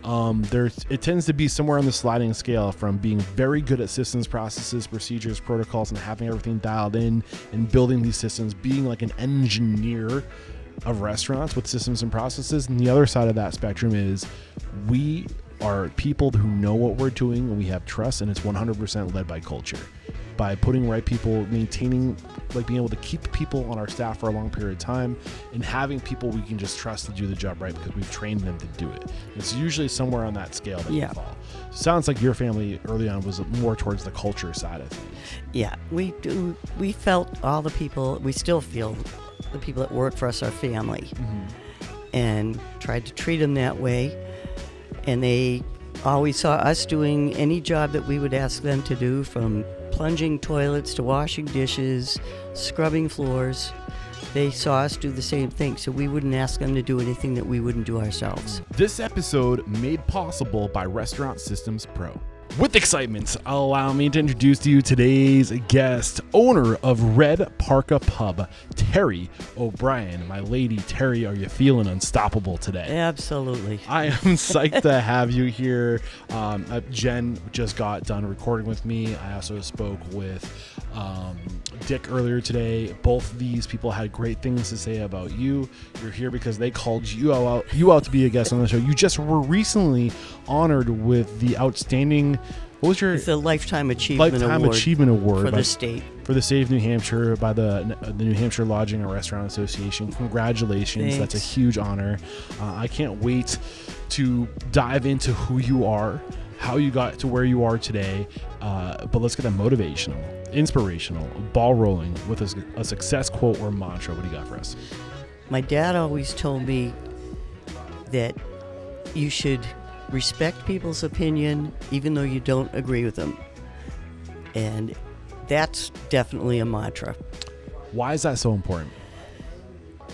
it tends to be somewhere on the sliding scale from being very good at systems, processes, procedures, protocols, and having everything dialed in and building these systems, being like an engineer of restaurants with systems and processes. And the other side of that spectrum is we are people who know what we're doing and we have trust, and it's 100% led by culture, by putting right people, maintaining, like being able to keep people on our staff for a long period of time and having people we can just trust to do the job right because we've trained them to do it. It's usually somewhere on that scale that you fall. Sounds like your family early on was more towards the culture side of things. Yeah, we do. We felt all the people, we still feel the people that work for us are family, and tried to treat them that way. And they always saw us doing any job that we would ask them to do, from plunging toilets to washing dishes, scrubbing floors. They saw us do the same thing, so we wouldn't ask them to do anything that we wouldn't do ourselves. This episode made possible by Restaurant Systems Pro. With excitement, allow me to introduce to you today's guest, owner of Red Parka Pub, Terry OBrien. My lady, Terry, are you feeling unstoppable today? Absolutely. I am psyched to have you here. Jen just got done recording with me. I also spoke with Dick earlier today. Both these people had great things to say about you. You're here because they called you out to be a guest on the show. You just were recently honored with the outstanding, what was your... It's a Lifetime Achievement Award for the state. For the state of New Hampshire by the New Hampshire Lodging and Restaurant Association. Congratulations. Thanks. That's a huge honor. I can't wait to dive into who you are, how you got to where you are today, but let's get that motivational, inspirational, ball rolling with a success quote or mantra. What do you got for us? My dad always told me that you should respect people's opinion even though you don't agree with them. And that's definitely a mantra. Why is that so important?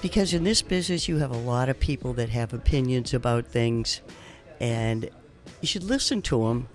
Because in this business you have a lot of people that have opinions about things, and you should listen to them.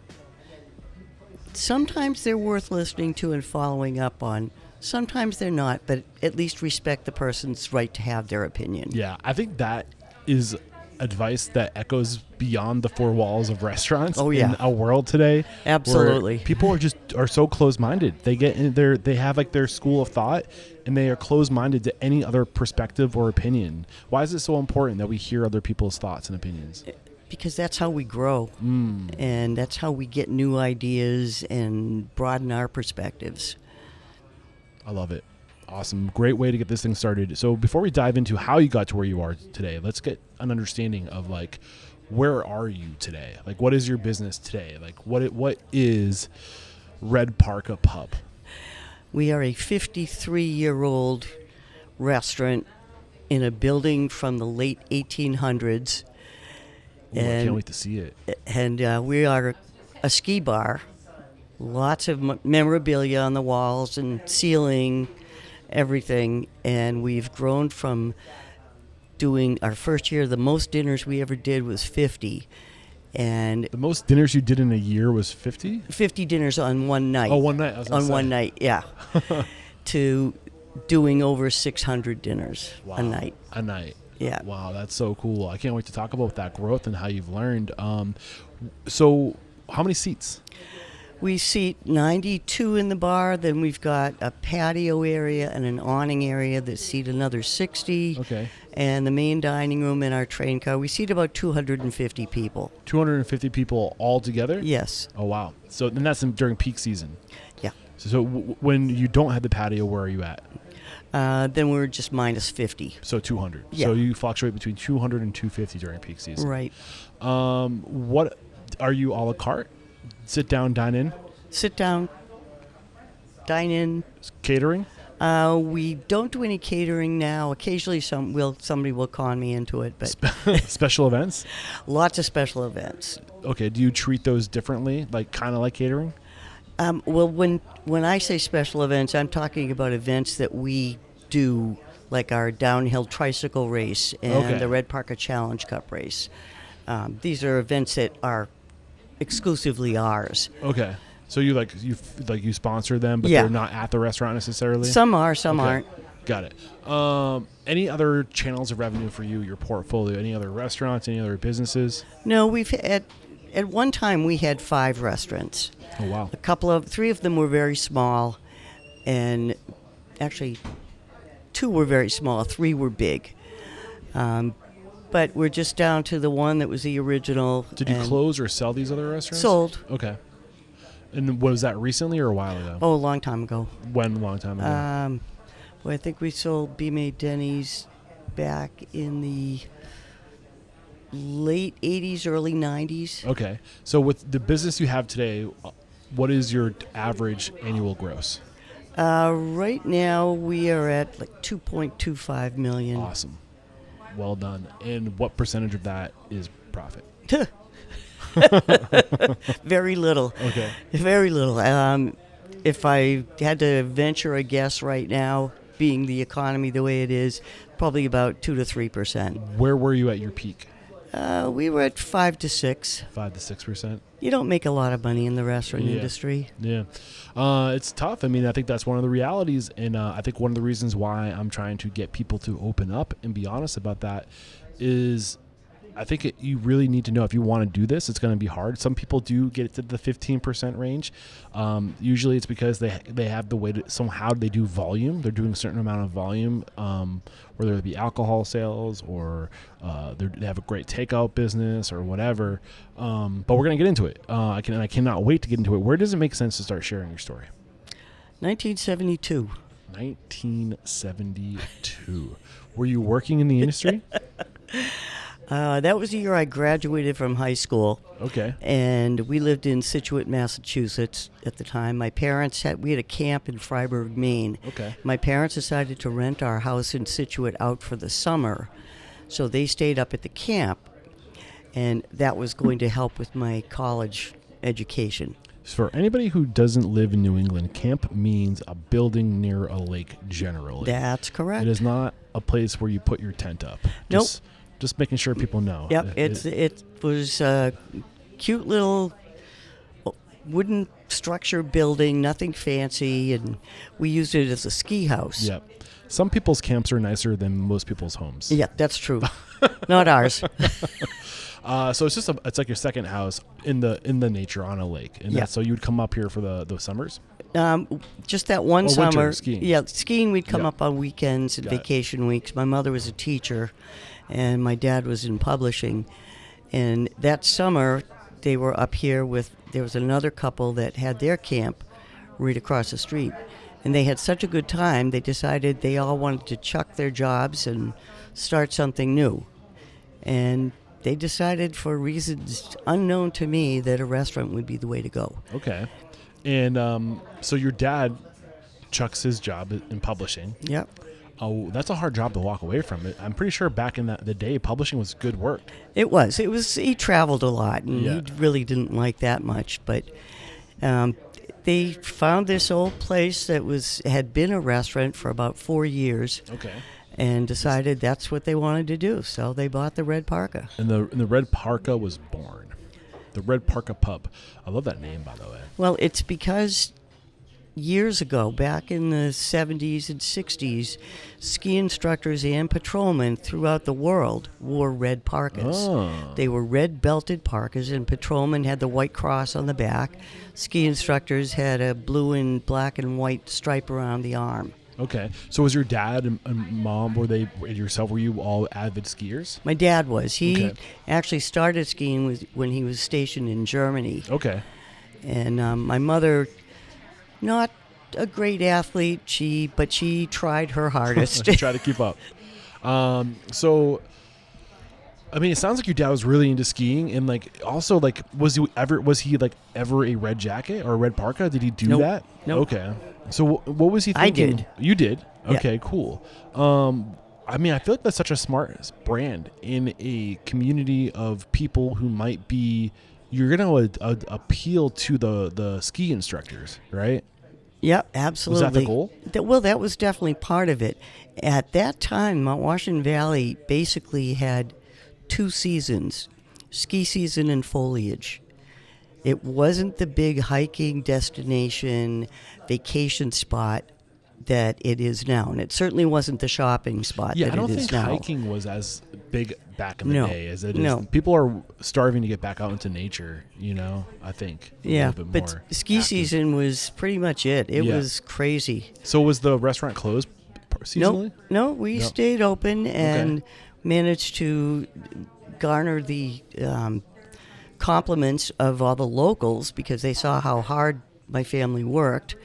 Sometimes they're worth listening to and following up on. Sometimes they're not, but at least respect the person's right to have their opinion. Yeah, I think that is advice that echoes beyond the four walls of restaurants in a world today. Absolutely. People are so closed-minded. They get in there, they have like their school of thought, and they are closed-minded to any other perspective or opinion. Why is it so important that we hear other people's thoughts and opinions? Because that's how we grow, and that's how we get new ideas and broaden our perspectives. I love it. Awesome. Great way to get this thing started. So before we dive into how you got to where you are today, let's get an understanding of like, where are you today? Like, what is your business today? Like, what is Red Parka Pub? We are a 53-year-old restaurant in a building from the late 1800s. Ooh, I can't wait to see it. And we are a ski bar. Lots of memorabilia on the walls and ceiling, everything. And we've grown from doing our first year, the most dinners we ever did was 50. And the most dinners you did in a year was 50? 50 dinners on one night. Oh, one night. I was gonna say. One night, yeah. To doing over 600 dinners a night. A night. Yeah. Wow, that's so cool. I can't wait to talk about that growth and how you've learned. So how many seats? We seat 92 in the bar. Then we've got a patio area and an awning area that seat another 60. Okay. And the main dining room and our train car. We seat about 250 people. 250 people all together? Yes. Oh, wow. So then that's during peak season. Yeah. So when you don't have the patio, where are you at? Then we're just minus 50. So 200. Yeah. So you fluctuate between 200 and 250 during peak season. Right. What are you, a la carte? Sit down, dine in? Sit down, dine in. Catering? We don't do any catering now. Occasionally somebody will con me into it, but special events? Lots of special events. Okay. Do you treat those differently, like kind of like catering? Well, when I say special events, I'm talking about events that we do, like our downhill tricycle race and the Red Parka Challenge Cup race. These are events that are exclusively ours. Okay. So you sponsor them, but they're not at the restaurant necessarily? Some are, some aren't. Got it. Any other channels of revenue for you, your portfolio? Any other restaurants? Any other businesses? No, we've had, at one time we had 5 restaurants. Oh, wow. 3 of them were very small, and actually 2 were very small, 3 were big. But we're just down to the one that was the original. Did you close or sell these other restaurants? Sold. Okay. And was that recently or a while ago? Oh, a long time ago. When, a long time ago? Well, I think we sold Be Made Denny's back in the late 80s, early 90s. Okay. So with the business you have today, what is your average annual gross? Right now, we are at like 2.25 million. Awesome. Well done. And what percentage of that is profit? Very little. Okay. Very little. If I had to venture a guess right now, being the economy the way it is, probably about 2 to 3%. Where were you at your peak? We were at 5 to 6. 5 to 6%. You don't make a lot of money in the restaurant industry. Yeah. It's tough. I mean, I think that's one of the realities. And I think one of the reasons why I'm trying to get people to open up and be honest about that is I think you really need to know if you want to do this, it's going to be hard. Some people do get to the 15% range. Usually it's because they have the way to, somehow they do volume. They're doing a certain amount of volume, whether it be alcohol sales or they have a great takeout business or whatever. But we're going to get into it. I cannot wait to get into it. Where does it make sense to start sharing your story? 1972. 1972. Were you working in the industry? That was the year I graduated from high school. Okay. And we lived in Scituate, Massachusetts at the time. We had a camp in Freiburg, Maine. Okay. My parents decided to rent our house in Scituate out for the summer. So they stayed up at the camp. And that was going to help with my college education. For anybody who doesn't live in New England, camp means a building near a lake generally. That's correct. It is not a place where you put your tent up. Nope. Just making sure people know. Yep, it was a cute little wooden structure building, nothing fancy, and we used it as a ski house. Yep. Some people's camps are nicer than most people's homes. Yeah, that's true. Not ours. So it's like your second house in the nature on a lake, and so you would come up here for the summers. Just that one summer. Winter, skiing. Yeah, skiing. We'd come up on weekends and vacation weeks. My mother was a teacher, and my dad was in publishing. And that summer, they were up here there was another couple that had their camp right across the street. And they had such a good time, they decided they all wanted to chuck their jobs and start something new. And they decided, for reasons unknown to me, that a restaurant would be the way to go. Okay. And so your dad chucks his job in publishing. Yep. Oh, that's a hard job to walk away from. I'm pretty sure back in the day, publishing was good work. It was. He traveled a lot, and he really didn't like that much. But they found this old place that had been a restaurant for about 4 years. Okay. And decided that's what they wanted to do. So they bought the Red Parka. And the Red Parka was born. The Red Parka Pub. I love that name, by the way. Well, it's because years ago, back in the 70s and 60s, ski instructors and patrolmen throughout the world wore red parkas. Oh. They were red belted parkas, and patrolmen had the white cross on the back. Ski instructors had a blue and black and white stripe around the arm. Okay. So was your dad and mom, were you all avid skiers? My dad was. He actually started skiing when he was stationed in Germany. Okay. And my mother, not a great athlete, but she tried her hardest. Try to keep up. So, I mean, it sounds like your dad was really into skiing, and also was he ever a red jacket or a red parka? Did he do that? Nope. Okay. So what was he thinking? I did. You did? Okay, Yeah. cool. I mean, I feel like that's such a smart brand in a community of people who might be. You're going to appeal to the ski instructors, right? Yep, absolutely. Was that the goal? Well, that was definitely part of it. At that time, Mount Washington Valley basically had 2 seasons, ski season and foliage. It wasn't the big hiking destination, vacation spot that it is now. And it certainly wasn't the shopping spot Yeah, that I don't it is think now. hiking was as big back in the No. day as it is. No. People are starving to get back out into nature, I think. Yeah, a little bit but more ski active. season was pretty much it. It Yeah. was crazy. So was the restaurant closed seasonally? No, we No. stayed open and managed to garner the compliments of all the locals because they saw how hard my family worked,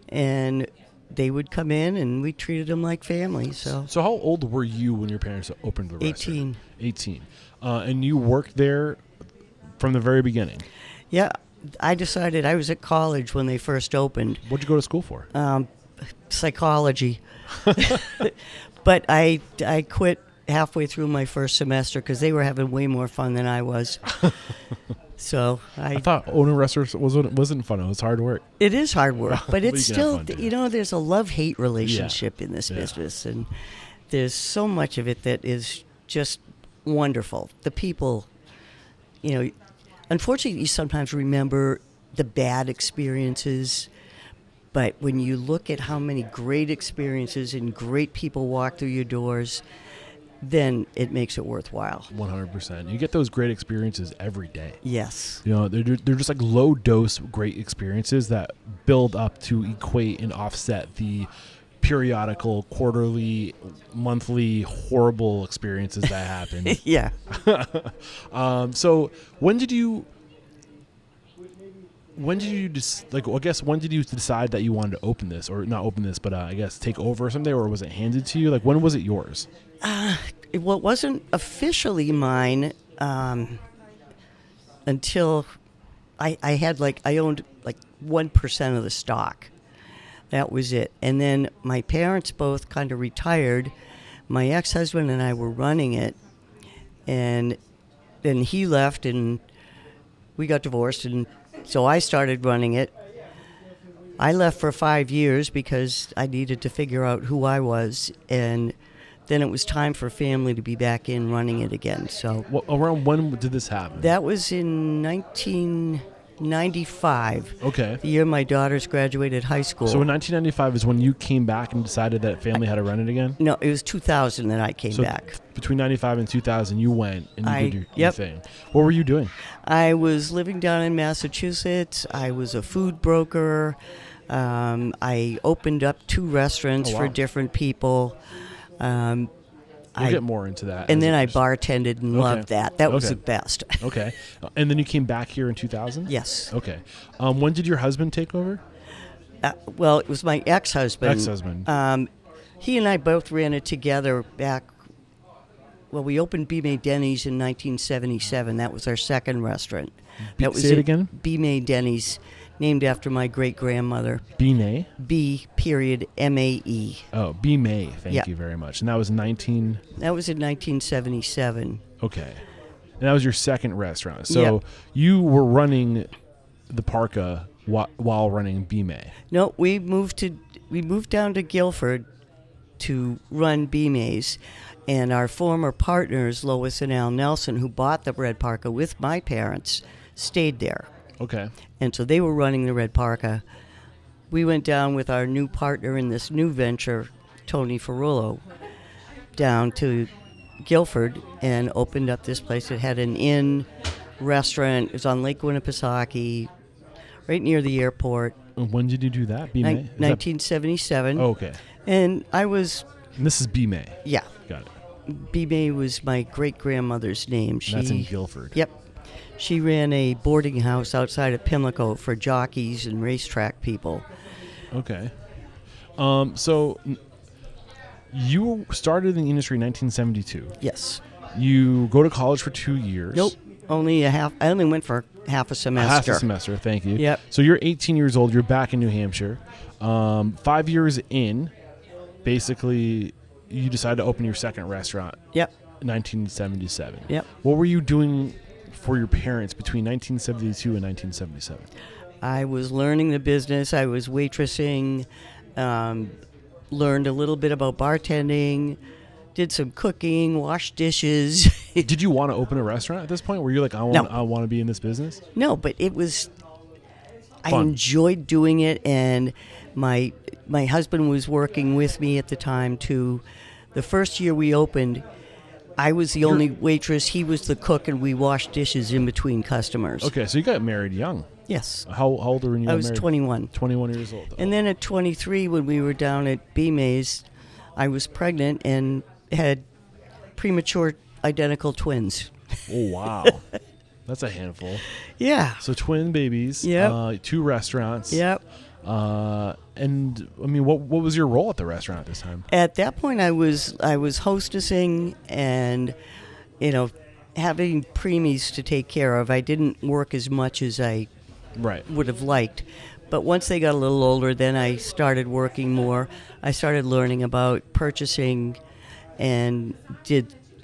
and they would come in and we treated them like family. So So how old were you when your parents opened the restaurant? 18. 18. And you worked there from the very beginning. Yeah, I decided I was at college when they first opened. What'd you go to school for? Psychology. But I quit halfway through my first semester because they were having way more fun than I was. So I thought owning restaurants wasn't fun. It was hard work. it is hard work, but But it's you can have still, fun, too. there's a love-hate relationship in this Yeah. business, and there's so much of it that is just wonderful. The people, unfortunately, you sometimes remember the bad experiences, but when you look at how many great experiences and great people walk through your doors, then it makes it worthwhile. 100%. You get those great experiences every day. Yes. They're just like low dose great experiences that build up to equate and offset the periodical, quarterly, monthly horrible experiences that happen. Yeah. So when did you when did you decide that you wanted to open this, or not open this, but I guess take over someday, or was it handed to you? Like, when was it yours? Well, it wasn't officially mine until I owned like 1% of the stock. That was it. And then my parents both kind of retired. My ex-husband and I were running it, and then he left and we got divorced, and so I started running it. I left for 5 years because I needed to figure out who I was, and then it was time for family to be back in running it again. So Around when did this happen? that was in 1995. Okay. The year my daughters graduated high school. So in 1995 is when you came back and decided that family had to run it again? No, it was 2000 that I came back. Between 95 and 2000, you went and you did your Yep. thing. What were you doing? I was living down in Massachusetts. I was a food broker. I opened up 2 restaurants Oh, wow. for different people. We'll get more into that. And as then it I goes. bartended and Okay. loved that. That was Okay. the best. Okay. And then you came back here in 2000? Yes. Okay. When did your husband take over? Well, it was my ex-husband. Ex-husband. He and I both ran it together back. Well, we opened B. May Denny's in 1977. That was our second restaurant. That was say it again? B. May Denny's, named after my great-grandmother. B-May? B.Mae. Oh, B-May. Thank Yeah. you very much. And that was That was in 1977. Okay. And that was your second restaurant. So Yep. you were running the Parka while running B-May. No, we moved down to Guilford to run B. May's, and our former partners, Lois and Al Nelson, who bought the Red Parka with my parents, stayed there. Okay. And so they were running the Red Parka. We went down with our new partner in this new venture, Tony Ferrullo, down to Guilford and opened up this place. It had an inn, restaurant. It was on Lake Winnipesaukee, right near the airport. And when did you do that? B-May? Is that- 1977. Oh, okay. And I was, And this is B-May. yeah, Got it. B-May was my great-grandmother's name. And that's in Guilford. Yep. She ran a boarding house outside of Pimlico for jockeys and racetrack people. Okay. So you started in the industry in 1972. Yes. You go to college for 2 years. Nope. I only went for half a semester. Half a semester, thank you. Yep. So you're 18 years old. You're back in New Hampshire. 5 years in, basically, you decide to open your second restaurant. Yep. 1977. Yep. What were you doing for your parents between 1972 and 1977? I was learning the business. I was waitressing, learned a little bit about bartending, did some cooking, washed dishes. Did you want to open a restaurant at this point? Were you like, I want to be in this business? No, but it was. I Fun. enjoyed doing it, and My husband was working with me at the time too. The first year we opened, I was the only waitress. He was the cook, and we washed dishes in between customers. Okay, so you got married young. Yes. How old were you when you got married? I was 21. 21 years old. And then at 23, when we were down at B-Mays, I was pregnant and had premature identical twins. Oh, wow. That's a handful. Yeah. So twin babies. Yep. 2 restaurants. Yep. And I mean, what was your role at the restaurant at this time? At that point, I was hostessing and, having preemies to take care of. I didn't work as much as I would have liked. But once they got a little older, then I started working more. I started learning about purchasing and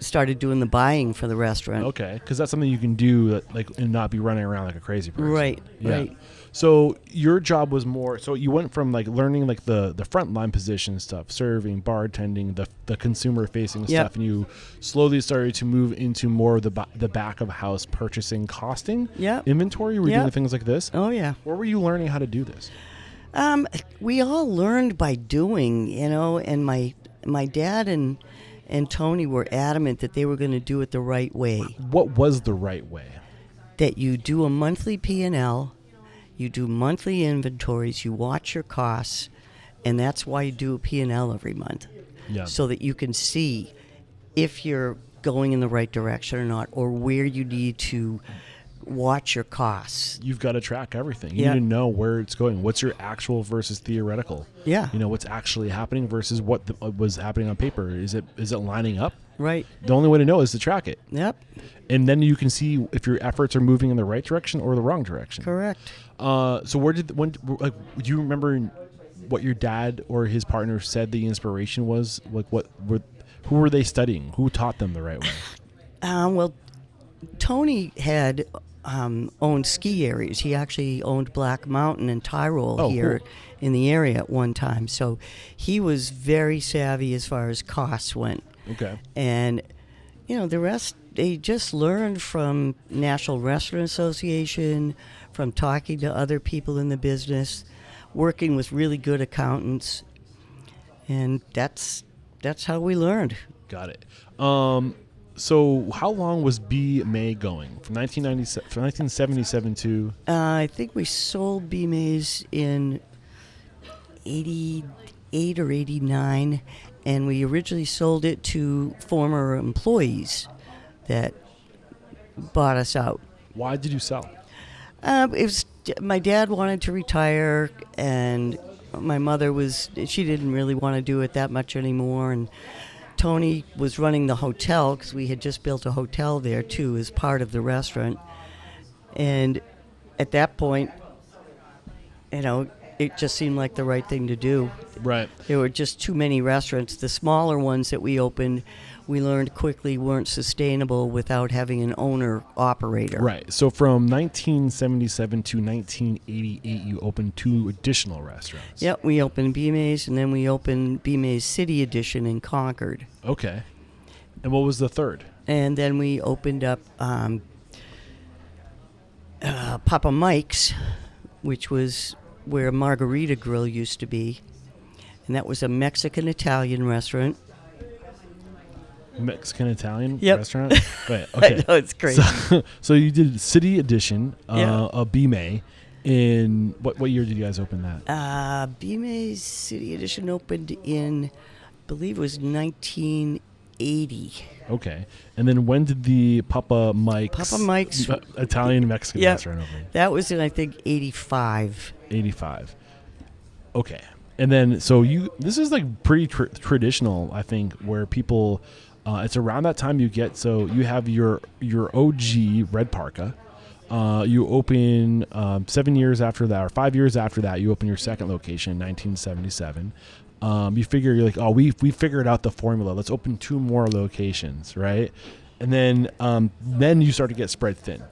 started doing the buying for the restaurant. Okay, because that's something you can do and not be running around like a crazy person. Right, yeah. right. So your job was more, so you went from learning the frontline position stuff, serving, bartending, the consumer facing stuff, and you slowly started to move into more of the back of house purchasing, costing, inventory. Were you doing things like this? Oh yeah. Where were you learning how to do this? We all learned by doing, and my dad and Tony were adamant that they were going to do it the right way. What was the right way? That you do a monthly P&L, you do monthly inventories, you watch your costs, and that's why you do a P&L every month. Yeah. So that you can see if you're going in the right direction or not, or where you need to watch your costs. You've got to track everything. You need to know where it's going. What's your actual versus theoretical? Yeah. What's actually happening versus what was happening on paper. Is it lining up? Right. The only way to know is to track it. Yep. And then you can see if your efforts are moving in the right direction or the wrong direction. Correct. So do you remember what your dad or his partner said the inspiration was? Who were they studying? Who taught them the right way? Well, Tony had owned ski areas. He actually owned Black Mountain and Tyrol here in the area at one time. So he was very savvy as far as costs went. Okay. And, the rest, they just learned from National Restaurant Association, from talking to other people in the business, working with really good accountants. And that's how we learned. Got it. So how long was B May going? From 1977 to? I think we sold B-Mays in 88 or 89, and we originally sold it to former employees that bought us out. Why did you sell? It was my dad wanted to retire, and my mother she didn't really want to do it that much anymore, and Tony was running the hotel because we had just built a hotel there too as part of the restaurant. And at that point, it just seemed like the right thing to do. Right. There were just too many restaurants. The smaller ones that we opened, we learned quickly weren't sustainable without having an owner-operator. Right. So from 1977 to 1988, you opened 2 additional restaurants. Yep, we opened B-Mays, and then we opened B-Mays City Edition in Concord. Okay. And what was the third? And then we opened up Papa Mike's, which was where Margarita Grill used to be. And that was a Mexican-Italian restaurant. Mexican-Italian Yep. restaurant? Right, okay. I know, it's crazy. So you did City Edition of B-May. In what year did you guys open that? B-Mays City Edition opened in, I believe it was 1980. Okay. And then when did the Papa Mike's Italian-Mexican restaurant open? That was in, I think, 85. 85. Okay. And then, this is pretty traditional, I think, where people, it's around that time you have your OG Red Parka. You open 7 years after that, or 5 years after that, you open your second location in 1977. You figure, you're like, we figured out the formula. Let's open 2 more locations, right? And then you start to get spread thin.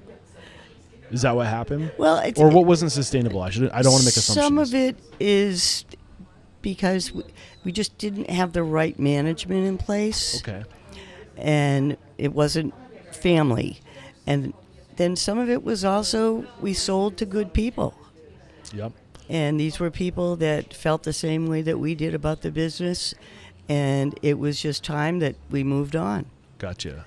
Is that what happened? Well, or what wasn't sustainable? I don't want to make assumptions. Some of it is because we just didn't have the right management in place. Okay. And it wasn't family. And then some of it was also we sold to good people. Yep. And these were people that felt the same way that we did about the business. And it was just time that we moved on. Gotcha.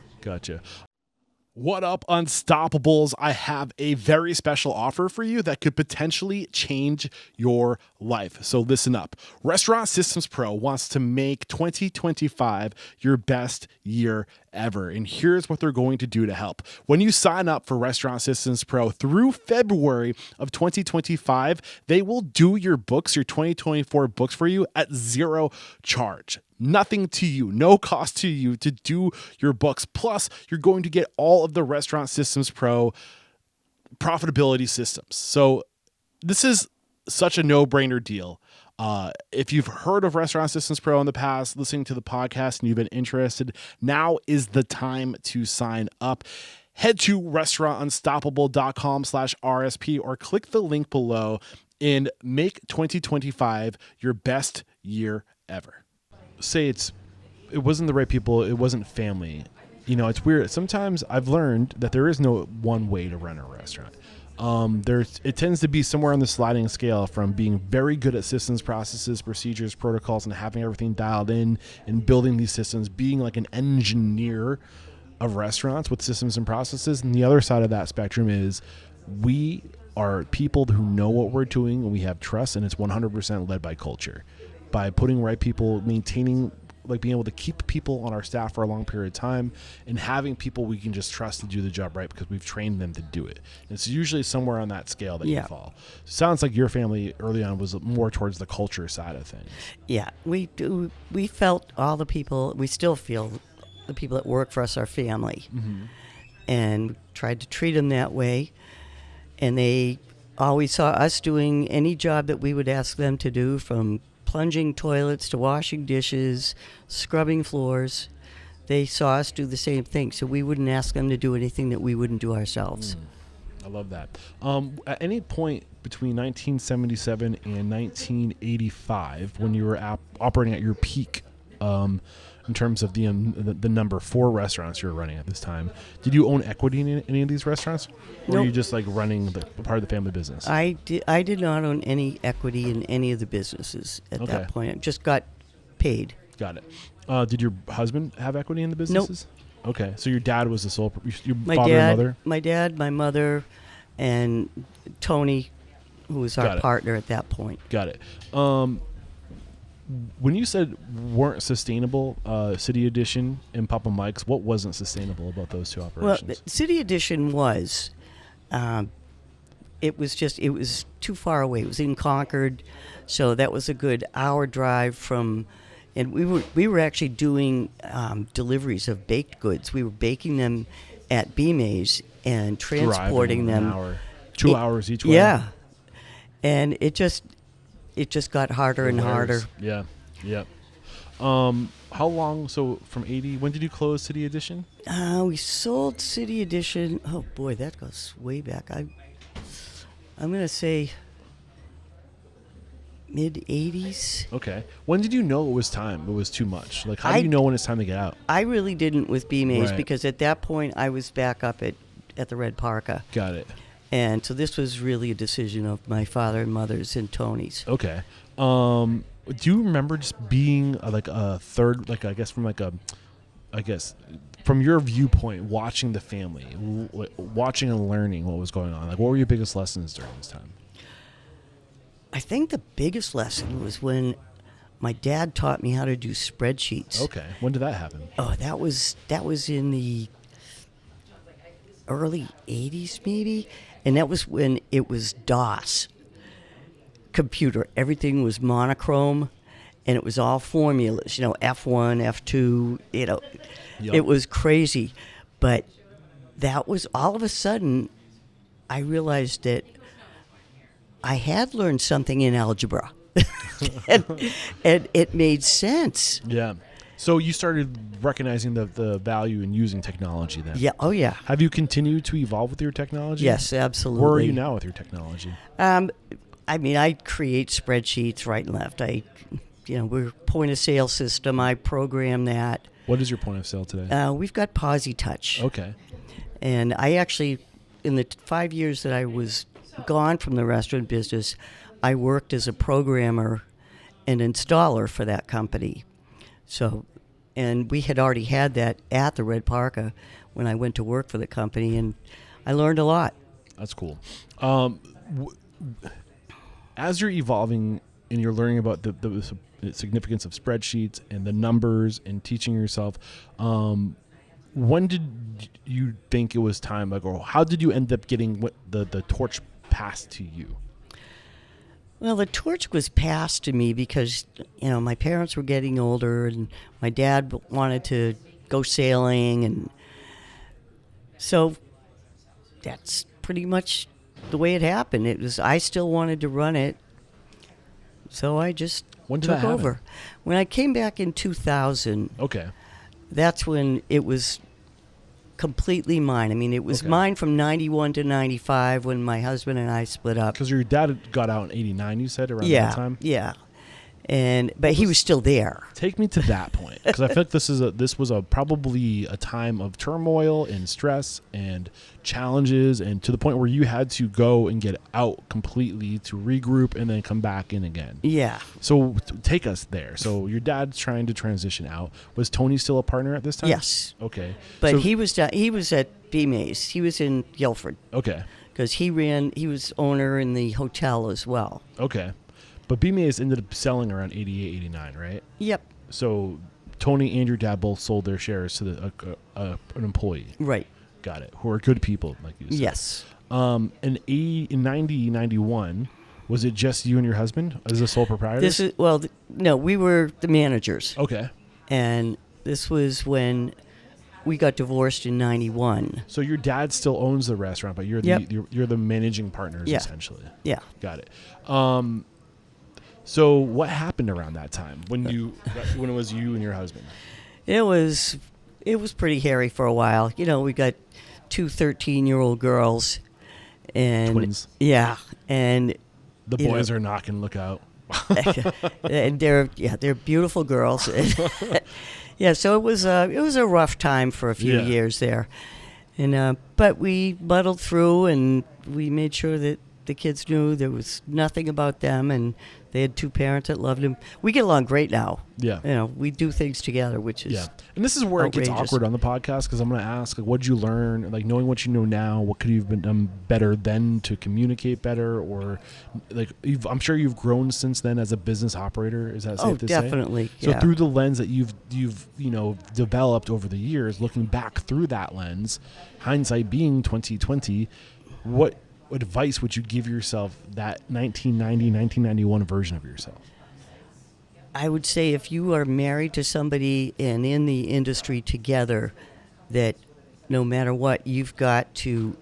What up, Unstoppables? I have a very special offer for you that could potentially change your life. So listen up. Restaurant Systems Pro wants to make 2025 your best year ever. And here's what they're going to do to help. When you sign up for Restaurant Systems Pro through February of 2025, they will do your books, your 2024 books for you at zero charge. Nothing to you, no cost to you to do your books. Plus, you're going to get all of the Restaurant Systems Pro profitability systems. So this is such a no-brainer deal. If you've heard of Restaurant Systems Pro in the past, listening to the podcast, and you've been interested, now is the time to sign up. Head to restaurantunstoppable.com/RSP or click the link below and make 2025 your best year ever. Say it wasn't the right people, it wasn't family. You know, it's weird. Sometimes I've learned that there is no one way to run a restaurant. It tends to be somewhere on the sliding scale from being very good at systems, processes, procedures, protocols, and having everything dialed in and building these systems, being like an engineer of restaurants with systems and processes. And the other side of that spectrum is we are people who know what we're doing and we have trust, and it's 100% led by culture. By putting right people, maintaining, like being able to keep people on our staff for a long period of time and having people we can just trust to do the job right because we've trained them to do it. And it's usually somewhere on that scale that you fall. Sounds like your family early on was more towards the culture side of things. Yeah, we felt all the people, we still feel the people that work for us are family. Mm-hmm. And tried to treat them that way. And they always saw us doing any job that we would ask them to do, from plunging toilets to washing dishes, scrubbing floors. They saw us do the same thing, so we wouldn't ask them to do anything that we wouldn't do ourselves. I love that. At any point between 1977 and 1985, when you were operating at your peak, in terms of the number 4 restaurants you were running at this time, did you own equity in any of these restaurants? Or were you just like running the part of the family business? I did not own any equity in any of the businesses at that point. I just got paid. Got it. Did your husband have equity in the businesses? Nope. Okay, so your dad was the sole, your father and mother? My dad, my mother, and Tony, who was our partner at that point. Got it. When you said weren't sustainable, City Edition and Papa Mike's, what wasn't sustainable about those two operations? Well, City Edition was, it was too far away. It was in Concord, so that was a good hour drive from, and we were actually doing deliveries of baked goods. We were baking them at B-Mays and transporting them. An hour, 2 hours each way. Yeah, and it just got harder and harder. Yeah. How long? So from 80, when did you close City Edition? We sold City Edition. Oh boy, that goes way back. I'm gonna say mid 80s. Okay. When did you know it was time? It was too much. Like, how do you know when it's time to get out? I really didn't with B-Mays because at that point I was back up at the Red Parka. Got it. And so this was really a decision of my father and mother's and Tony's. Okay. Do you remember just being like a third, like I guess from your viewpoint, watching the family, watching and learning what was going on? Like, what were your biggest lessons during this time? I think the biggest lesson was when my dad taught me how to do spreadsheets. Okay. When did that happen? Oh, that was in the early 80s maybe, and that was when it was DOS computer. Everything was monochrome, and it was all formulas, F1, F2, Yep. It was crazy. But that was, all of a sudden, I realized that I had learned something in algebra, and it made sense. Yeah. So you started recognizing the value in using technology then? Yeah. Oh, yeah. Have you continued to evolve with your technology? Yes, absolutely. Where are you now with your technology? I create spreadsheets right and left. We're point of sale system. I program that. What is your point of sale today? We've got Posy Touch. Okay. And I actually, in the 5 years that I was gone from the restaurant business, I worked as a programmer and installer for that company. So, and we had already had that at the Red Parka when I went to work for the company, and I learned a lot. That's cool. As you're evolving and you're learning about the significance of spreadsheets and the numbers and teaching yourself, when did you think it was time? Like, or how did you end up getting the torch passed to you? Well, the torch was passed to me because, my parents were getting older, and my dad wanted to go sailing, and so that's pretty much the way it happened. I still wanted to run it, so I just took over. When I came back in 2000, okay, that's when it was completely mine. I mean, it was mine from 91 to 95 when my husband and I split up. Because your dad got out in 89, you said, around that time? Yeah. But he was still there. Take me to that point, because I feel like this was probably a time of turmoil and stress and challenges, and to the point where you had to go and get out completely to regroup and then come back in again. Yeah. So take us there. So your dad's trying to transition out. Was Tony still a partner at this time? Yes. Okay. But so, he was at BMA's. He was in Guilford. Okay. Because he was owner in the hotel as well. Okay. But BMA's ended up selling around 88, 89, right? Yep. So Tony and your dad both sold their shares to an employee. Right. Got it. Who are good people, like you said. Yes. In 90, 91, was it just you and your husband as a sole proprietor? No, we were the managers. Okay. And this was when we got divorced in 91. So your dad still owns the restaurant, but you're the managing partners, essentially. Yeah. Got it. So what happened around that time when it was you and your husband? It was pretty hairy for a while. We got two 13-year-old girls, and twins. Yeah, and the boys are knocking. Look out! And they're beautiful girls. Yeah, so it was a rough time for a few years there, and but we muddled through, and we made sure that the kids knew there was nothing about them, and they had two parents that loved them. We get along great now. Yeah. We do things together, which is And this is where outrageous. It gets awkward on the podcast, because I'm going to ask, like, what did you learn? Like, knowing what you know now, what could you have been done better then to communicate better? Or, like, I'm sure you've grown since then as a business operator. Is that safe to say? Oh, definitely. So through the lens that you've developed over the years, looking back through that lens, hindsight being 2020, what advice would you give yourself, that 1990, 1991 version of yourself? I would say if you are married to somebody and in the industry together, that no matter what, you've got to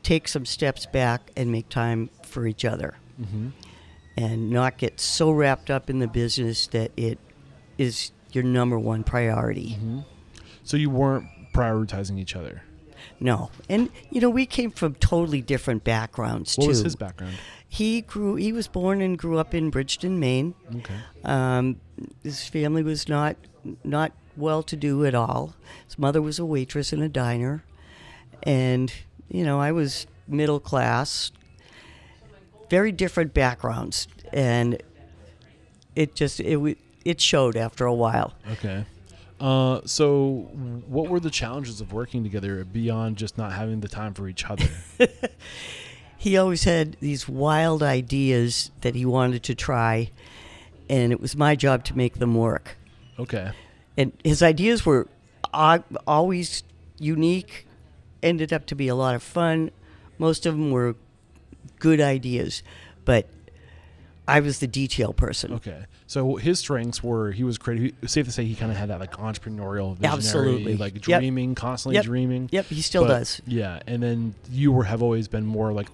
take some steps back and make time for each other. Mm-hmm. And not get so wrapped up in the business that it is your number one priority. Mm-hmm. So you weren't prioritizing each other? No. And, we came from totally different backgrounds, too. What was his background? He was born and grew up in Bridgeton, Maine. Okay. His family was not well-to-do at all. His mother was a waitress in a diner. And, I was middle class. Very different backgrounds. And it showed after a while. Okay. So what were the challenges of working together beyond just not having the time for each other? He always had these wild ideas that he wanted to try, and it was my job to make them work. Okay. And his ideas were always unique, ended up to be a lot of fun. Most of them were good ideas, but I was the detail person. Okay. So his strengths were, he was creative. Safe to say he kind of had that like entrepreneurial, visionary, absolutely, like dreaming, constantly dreaming. Yep, he still does. Yeah, and then you have always been more like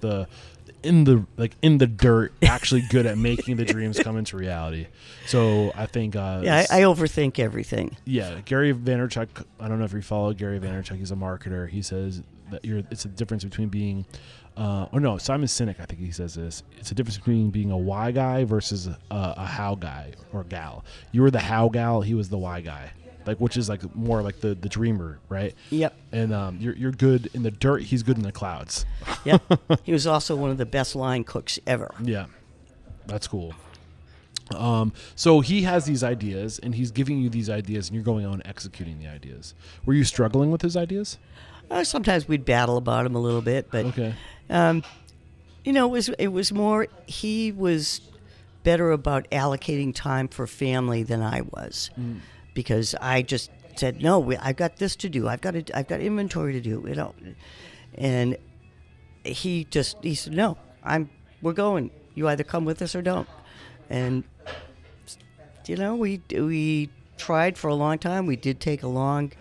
in the dirt, actually good at making the dreams come into reality. So I think I overthink everything. Yeah, Gary Vaynerchuk, I don't know if you follow Gary Vaynerchuk, he's a marketer. He says that it's a difference between being Simon Sinek, I think he says this. It's a difference between being a why guy versus a how guy or gal. You were the how gal, he was the why guy. Like, which is like more like the dreamer, right? Yep. And you're good in the dirt, he's good in the clouds. Yep. He was also one of the best line cooks ever. Yeah. That's cool. So he has these ideas, and he's giving you these ideas, and you're going on executing the ideas. Were you struggling with his ideas? Sometimes we'd battle about him a little bit, but Okay. it was more he was better about allocating time for family than I was, because I just said no. I've got this to do. I've got inventory to do. And he said no. We're going. You either come with us or don't. And we tried for a long time. We did take a long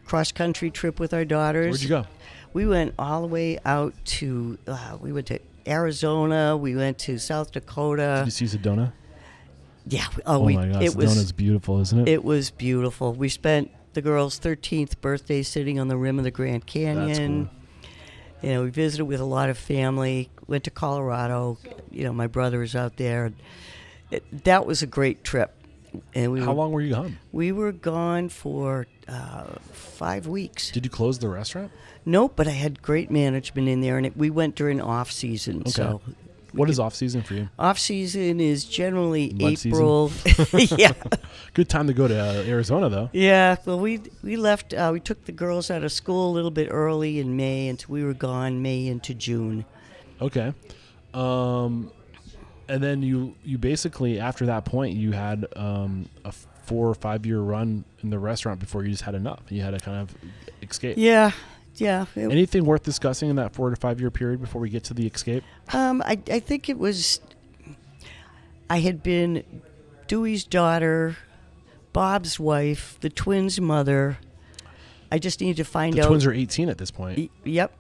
cross-country trip with our daughters. Where'd you go? We went all the way out to, we went to Arizona. We went to South Dakota. Did you see Sedona? Yeah. Oh my God, Sedona's beautiful, isn't it? It was beautiful. We spent the girls' 13th birthday sitting on the rim of the Grand Canyon. That's cool. We visited with a lot of family. Went to Colorado. My brother was out there. That was a great trip. And How long were you gone? We were gone for 5 weeks. Did you close the restaurant? Nope, but I had great management in there, and we went during off season. Okay. So What is off season for you? off season is generally Mud April. Yeah. Good time to go to Arizona, though. Yeah. Well, we left. We took the girls out of school a little bit early in May, and we were gone May into June. Okay. And then you basically, after that point, you had a 4 or 5 year run in the restaurant before you just had enough. You had to kind of escape. Yeah. Anything worth discussing in that 4 to 5 year period before we get to the escape? I think it was. I had been Dewey's daughter, Bob's wife, the twins' mother. I just needed to find out. The twins are 18 at this point. Yep.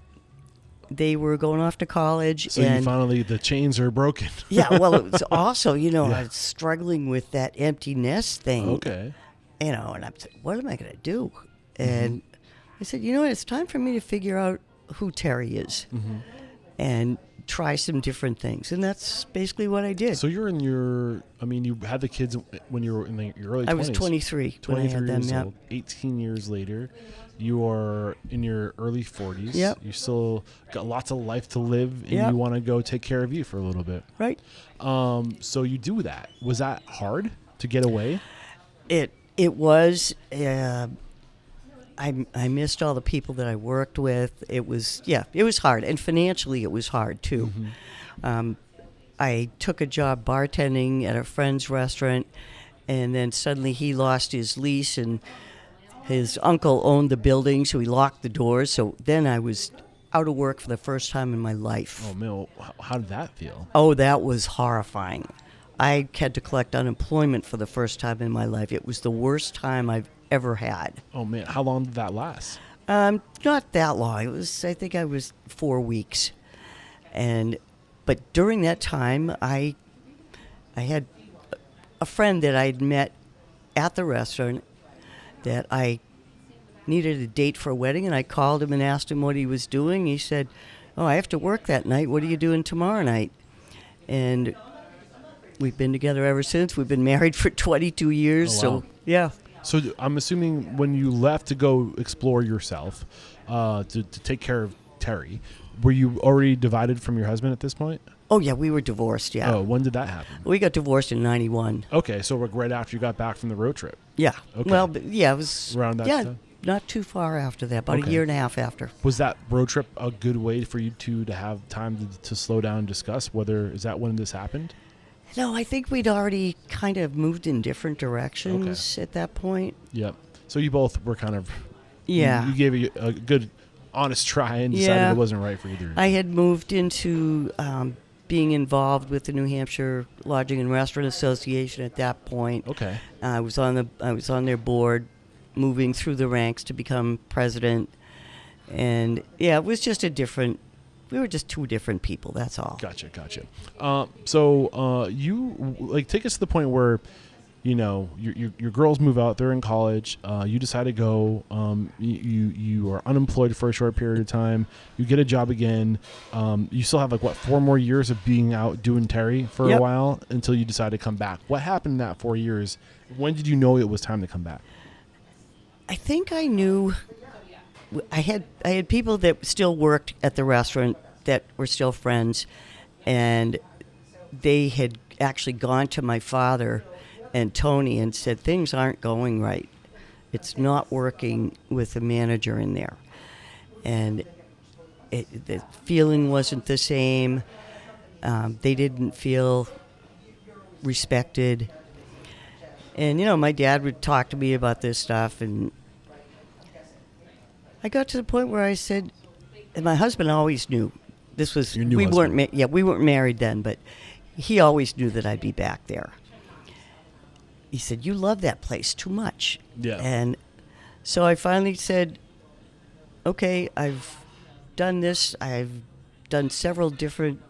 They were going off to college. So you finally, the chains are broken. Yeah, well, it was also, I was struggling with that empty nest thing. Okay. And I'm saying, what am I going to do? And I said, what, it's time for me to figure out who Terry is and try some different things. And that's basically what I did. So you're in you had the kids when you were in your early 20s. I was 23 when I had them, years old. 18 years later, you are in your early 40s. Yep. You still got lots of life to live, and you want to go take care of you for a little bit. Right. So you do that. Was that hard to get away? It was. I missed all the people that I worked with. It was hard, and financially it was hard too. I took a job bartending at a friend's restaurant, and then suddenly he lost his lease, and his uncle owned the building, so he locked the doors. So then I was out of work for the first time in my life. Oh, man, how did that feel? Oh, that was horrifying. I had to collect unemployment for the first time in my life. It was the worst time I've ever had. Oh, man, how long did that last? Not that long. I think I was 4 weeks. But during that time, I had a friend that I'd met at the restaurant that I needed a date for a wedding, and I called him and asked him what he was doing. He said, "Oh, I have to work that night. What are you doing tomorrow night?" And we've been together ever since. We've been married for 22 years. Oh, wow. So, yeah. So I'm assuming when you left to go explore yourself, to take care of Terry, were you already divided from your husband at this point? Oh, yeah, we were divorced, yeah. Oh, when did that happen? We got divorced in 91. Okay, so right after you got back from the road trip. Yeah. Okay. Well, it was Around that time? not too far after that, about a year and a half after. Was that road trip a good way for you to have time to slow down and discuss is that when this happened? No, I think we'd already kind of moved in different directions at that point. Yep. So you both were kind of... Yeah. You gave a good, honest try and decided it wasn't right for either. I had moved into being involved with the New Hampshire Lodging and Restaurant Association at that point. Okay. I was on their board, moving through the ranks to become president. And, it was just we were just two different people, that's all. Gotcha. So you take us to the point where, your girls move out, they're in college, you decide to go, you are unemployed for a short period of time, you get a job again, you still have 4 more years of being out doing Terry for a while until you decide to come back. What happened in that 4 years? When did you know it was time to come back? I think I knew. I had people that still worked at the restaurant that were still friends, and they had actually gone to my father and Tony and said, things aren't going right. It's not working with the manager in there. And the feeling wasn't the same. They didn't feel respected. And, my dad would talk to me about this stuff, and I got to the point where I said, and my husband always knew this was, Your new we husband. we weren't married then, but he always knew that I'd be back there. He said, you love that place too much. Yeah. And so I finally said, okay, I've done this. I've done several different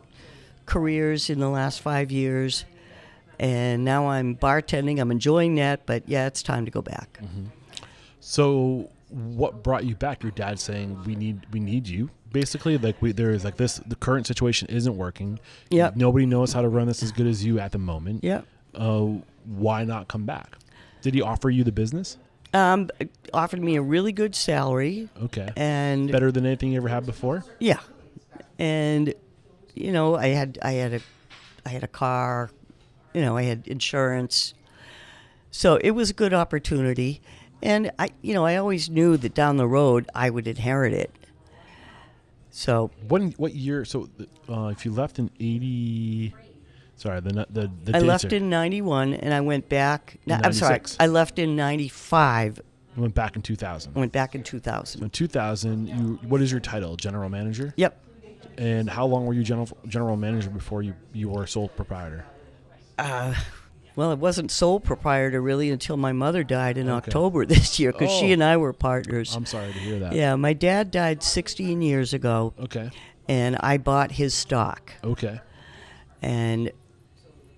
careers in the last 5 years, and now I'm bartending. I'm enjoying that, but yeah, it's time to go back. Mm-hmm. So what brought you back? Your dad saying, we need you. Basically, like there's like this, the current situation isn't working. Yep. Nobody knows how to run this as good as you at the moment. Yeah. Why not come back? Did he offer you the business? Offered me a really good salary. Okay. And better than anything you ever had before? Yeah. And I had a car, I had insurance. So it was a good opportunity. And I always knew that down the road I would inherit it. So what year? So if you left in 80, sorry, the I dates left are- in 91 and I went back. In I'm sorry, 96. I left in 95. You went back in 2000. I went back in So 2000. in 2000, what is your title? General manager? Yep. And how long were you general manager before you were sole proprietor? Well, it wasn't sole proprietor really until my mother died in Okay. October this year, because she Oh. and I were partners. I'm sorry to hear that. Yeah, my dad died 16 years ago, Okay. and I bought his stock. Okay. And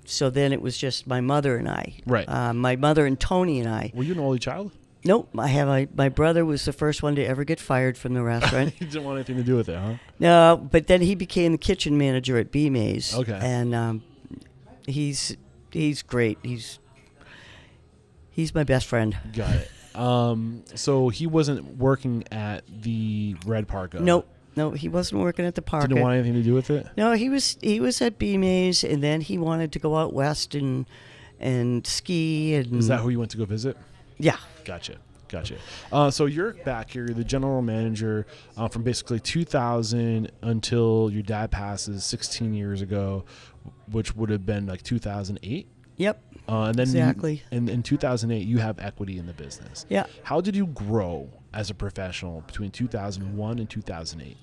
so then it was just my mother and I. Right. My mother and Tony and I. Were you an only child? Nope, my brother was the first one to ever get fired from the restaurant. He didn't want anything to do with it, huh? No, but then he became the kitchen manager at B. Mays. Okay. And he's great. He's my best friend. Got it. So he wasn't working at the Red Parka. No, he wasn't working at the park. Didn't want anything to do with it. No, he was at B. Mays, and then he wanted to go out west and ski. And Is that who you went to go visit? Yeah. Gotcha. So you're back here. You're the general manager from basically 2000 until your dad passes 16 years ago, which would have been like 2008. Yep. And then Exactly. And in 2008, you have equity in the business. Yeah. How did you grow as a professional between 2001 and 2008?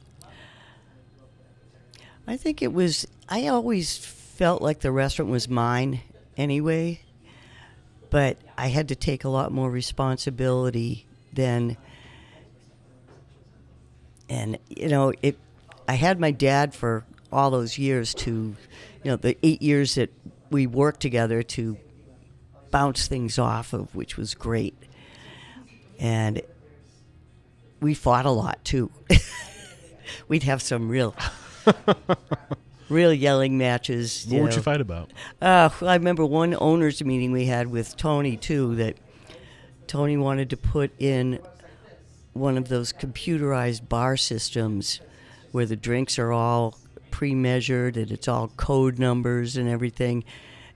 I think I always felt like the restaurant was mine anyway, but I had to take a lot more responsibility then. And, I had my dad for all those years the 8 years that we worked together to bounce things off of, which was great. And we fought a lot too. We'd have some real yelling matches. What would you fight about? I remember one owners meeting we had with Tony too, that Tony wanted to put in one of those computerized bar systems where the drinks are all pre-measured and it's all code numbers and everything.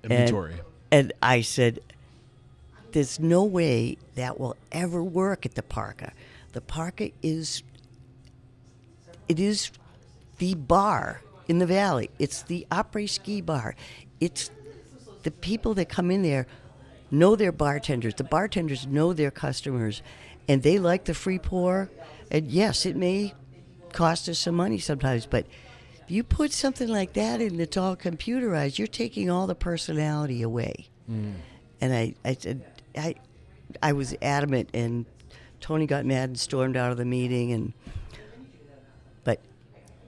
Inventory. And I said, there's no way that will ever work at the Parka. The Parka is the bar in the valley. It's the après-ski bar. It's the people that come in there know their bartenders. The bartenders know their customers, and they like the free pour. And yes, it may cost us some money sometimes, but if you put something like that in that's all computerized, you're taking all the personality away. And I said, I was adamant, and Tony got mad and stormed out of the meeting, but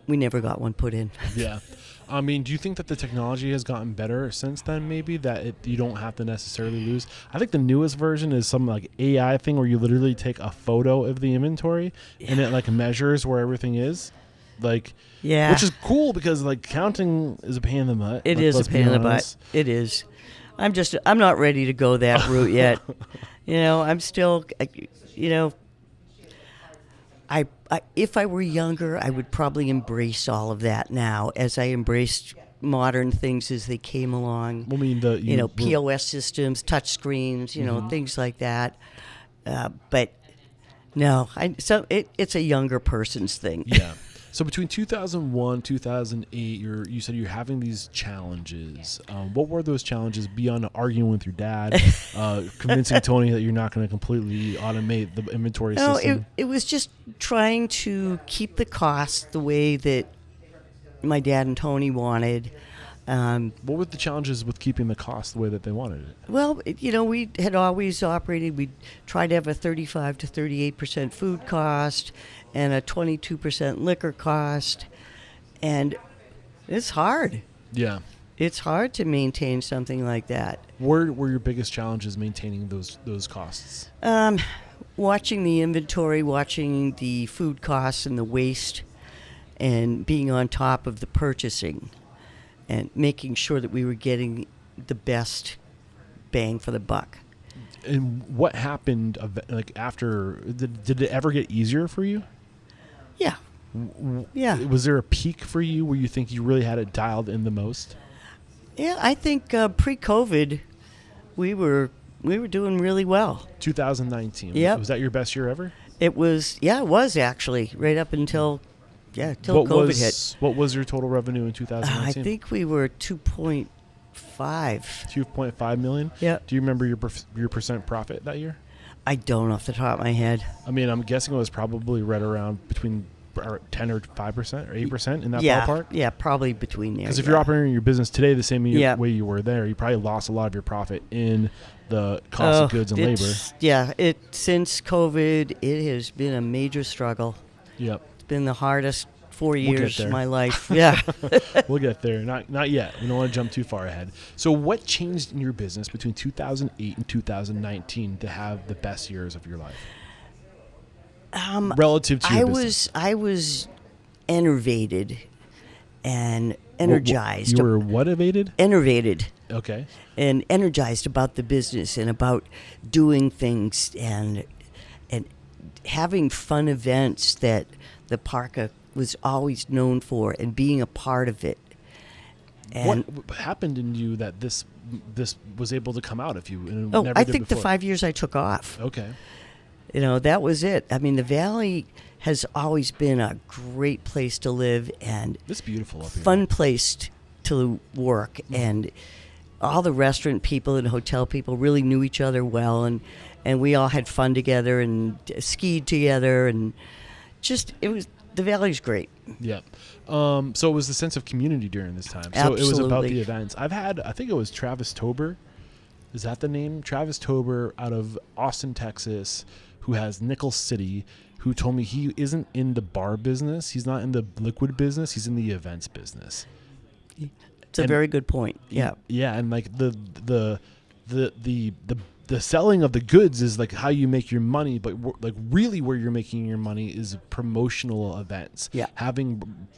we never got one put in. Yeah. I mean, do you think that the technology has gotten better since then, maybe, that you don't have to necessarily lose? I think the newest version is some like AI thing where you literally take a photo of the inventory and it like measures where everything is. Like, Yeah. which is cool because like counting is a pain in the butt. It Like, is a let's be pain in the butt. honest. It is. I'm not ready to go that route yet. I'm still, if I were younger, I would probably embrace all of that now, as I embraced modern things as they came along. I mean, POS systems, touch screens, things like that. But no, it's a younger person's thing. Yeah. So between 2001, 2008, you said you're having these challenges. What were those challenges beyond arguing with your dad, convincing Tony that you're not going to completely automate the inventory system? It was just trying to keep the cost the way that my dad and Tony wanted. What were the challenges with keeping the cost the way that they wanted it? Well, we had always operated, we tried to have a 35 to 38% food cost and a 22% liquor cost. And it's hard. Yeah. It's hard to maintain something like that. Where were your biggest challenges maintaining those costs? Watching the inventory, watching the food costs and the waste, and being on top of the purchasing. And making sure that we were getting the best bang for the buck. And what happened after? Did it ever get easier for you? Yeah. Yeah. Was there a peak for you where you think you really had it dialed in the most? Yeah, I think pre-COVID, we were doing really well. 2019. Yep. Was that your best year ever? It was actually right up until. Yeah, till COVID hit. What was your total revenue in 2019? I think we were 2.5. 2.5 million? Yeah. Do you remember your percent profit that year? I don't off the top of my head. I mean, I'm guessing it was probably right around between 10 or 5% or 8% in that yeah, ballpark? Yeah, probably between there. Because if you're operating your business today the same way you were there, you probably lost a lot of your profit in the cost of goods and labor. Yeah, since COVID, it has been a major struggle. Yep. Been the hardest 4 years of my life. Yeah. We'll get there. Not yet. We don't want to jump too far ahead. So what changed in your business between 2008 and 2019 to have the best years of your life? Relative to your business. I was enervated and energized. You were what evaded? Enervated. Okay. And energized about the business and about doing things and having fun events that the Parka was always known for and being a part of it. And what happened in you that this was able to come out of you? And I think the 5 years I took off. Okay. That was it. I mean, the Valley has always been a great place to live and it's beautiful up here. Fun place to work. And all the restaurant people and hotel people really knew each other well, and we all had fun together and skied together, and the Valley's great. Yeah. So it was the sense of community during this time. So Absolutely. It was about the events. I think it was Travis Tober. Is that the name? Travis Tober out of Austin, Texas, who has Nickel City, who told me he isn't in the bar business. He's not in the liquid business. He's in the events business. It's a very good point. Yeah. Yeah. And like the selling of the goods is like how you make your money, but like really where you're making your money is promotional events. Yeah. Having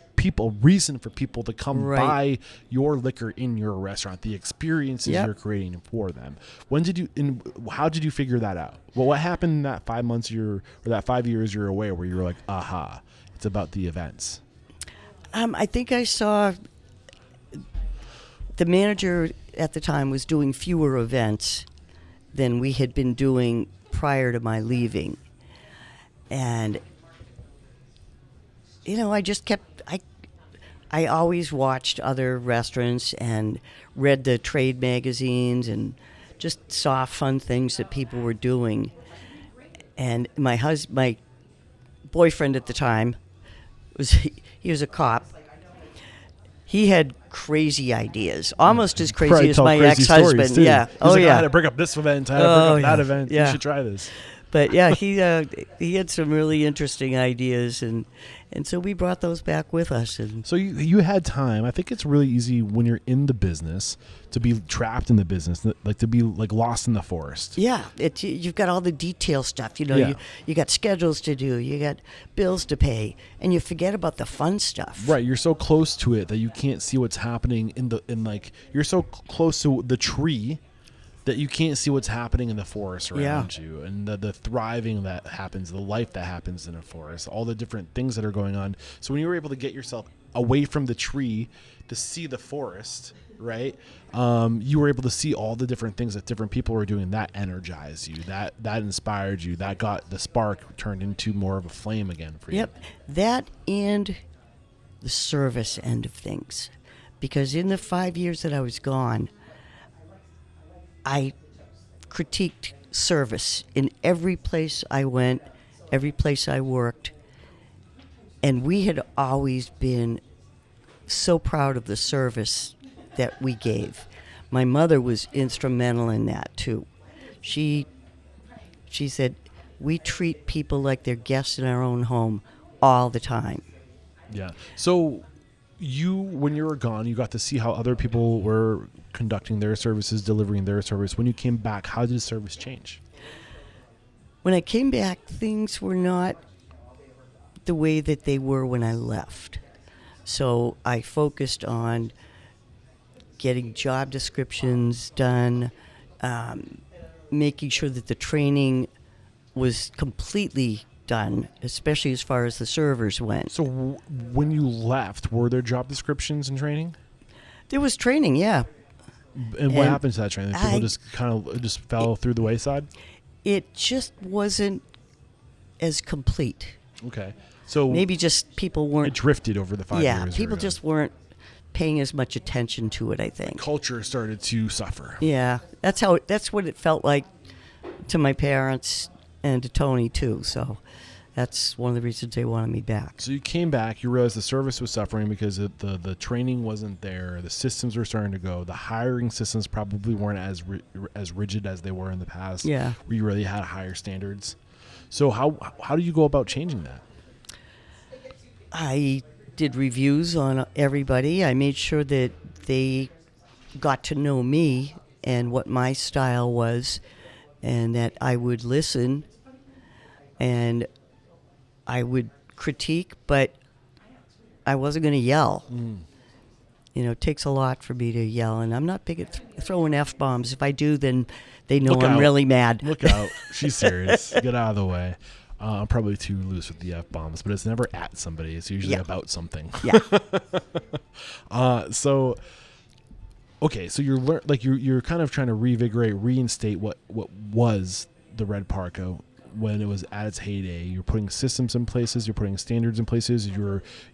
reason for people to come buy your liquor in your restaurant, the experiences you're creating for them. How did you figure that out? Well, what happened in that 5 months or that 5 years you're away where you were like, aha, it's about the events? I think I saw the manager at the time was doing fewer events than we had been doing prior to my leaving. And, I just I always watched other restaurants and read the trade magazines and just saw fun things that people were doing. And my boyfriend at the time, he was a cop. He had crazy ideas, almost as crazy as my ex-husband. Yeah. I had to break up this event. I had to break up that event. Yeah. You should try this. But yeah, he had some really interesting ideas, and so we brought those back with us. And so you had time. I think it's really easy when you're in the business to be trapped in the business, like to be like lost in the forest. Yeah, you've got all the detail stuff. You got schedules to do, you got bills to pay, and you forget about the fun stuff. Right, you're so close to it that you can't see what's happening you're so close to the tree that you can't see what's happening in the forest around you, and the thriving that happens, the life that happens in a forest, all the different things that are going on. So when you were able to get yourself away from the tree to see the forest, right? You were able to see all the different things that different people were doing. That energized you. That inspired you. That got the spark turned into more of a flame again for you. Yep. That and the service end of things. Because in the 5 years that I was gone, I critiqued service in every place I went, every place I worked. And we had always been so proud of the service that we gave. My mother was instrumental in that too. She said, we treat people like they're guests in our own home all the time. Yeah. So when you were gone, you got to see how other people were conducting their services, delivering their service. When you came back, how did the service change? When I came back, things were not the way that they were when I left. So I focused on getting job descriptions done, making sure that the training was completely done, especially as far as the servers went. So when you left, were there job descriptions and training? There was training, yeah. And what happened to that training? People just fell through the wayside? It just wasn't as complete. Okay. So maybe just people weren't... It drifted over the 5 years. Yeah, people just weren't paying as much attention to it, I think. Culture started to suffer. Yeah, that's what it felt like to my parents and to Tony too. So that's one of the reasons they wanted me back. So you came back, you realized the service was suffering because the training wasn't there, the systems were starting to go, the hiring systems probably weren't as rigid as they were in the past. Yeah, where you really had higher standards. So how do you go about changing that? I did reviews on everybody. I made sure that they got to know me and what my style was, and that I would listen and I would critique, but I wasn't going to yell. You know, it takes a lot for me to yell, and I'm not big at throwing F-bombs. If I do, then they know I'm really mad. Look out. She's serious. Get out of the way. I'm probably too loose with the F-bombs, but it's never at somebody. It's usually about something. Yeah. So you're kind of trying to reinstate what was the Red Parka when it was at its heyday. You're putting systems in places. You're putting standards in places.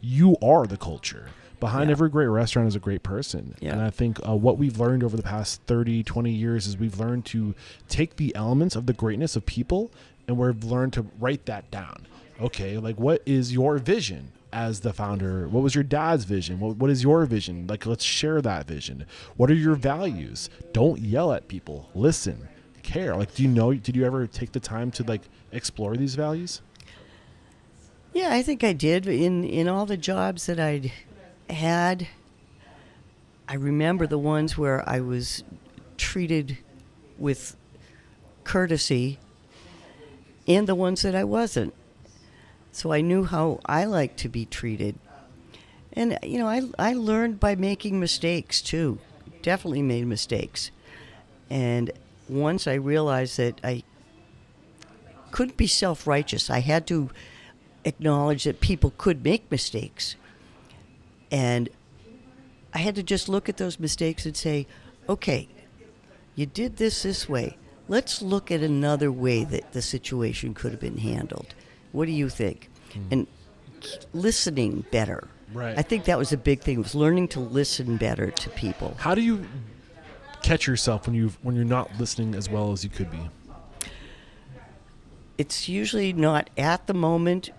You are the culture. Behind every great restaurant is a great person. Yeah. And I think what we've learned over the past 30, 20 years is we've learned to take the elements of the greatness of people, and we've learned to write that down. Okay, like what is your vision as the founder? What was your dad's vision? What is your vision? Like, let's share that vision. What are your values? Don't yell at people. Listen, care. Like, did you ever take the time to like explore these values? Yeah, I think I did. In all the jobs that I'd had, I remember the ones where I was treated with courtesy and the ones that I wasn't. So I knew how I like to be treated. And, you know, I learned by making mistakes, too. Definitely made mistakes. And once I realized that I couldn't be self-righteous, I had to acknowledge that people could make mistakes. And I had to just look at those mistakes and say, okay, you did this way. Let's look at another way that the situation could have been handled. What do you think? And listening better. Right. I think that was a big thing, was learning to listen better to people. How do you catch yourself when you're not listening as well as you could be? It's usually not at the moment,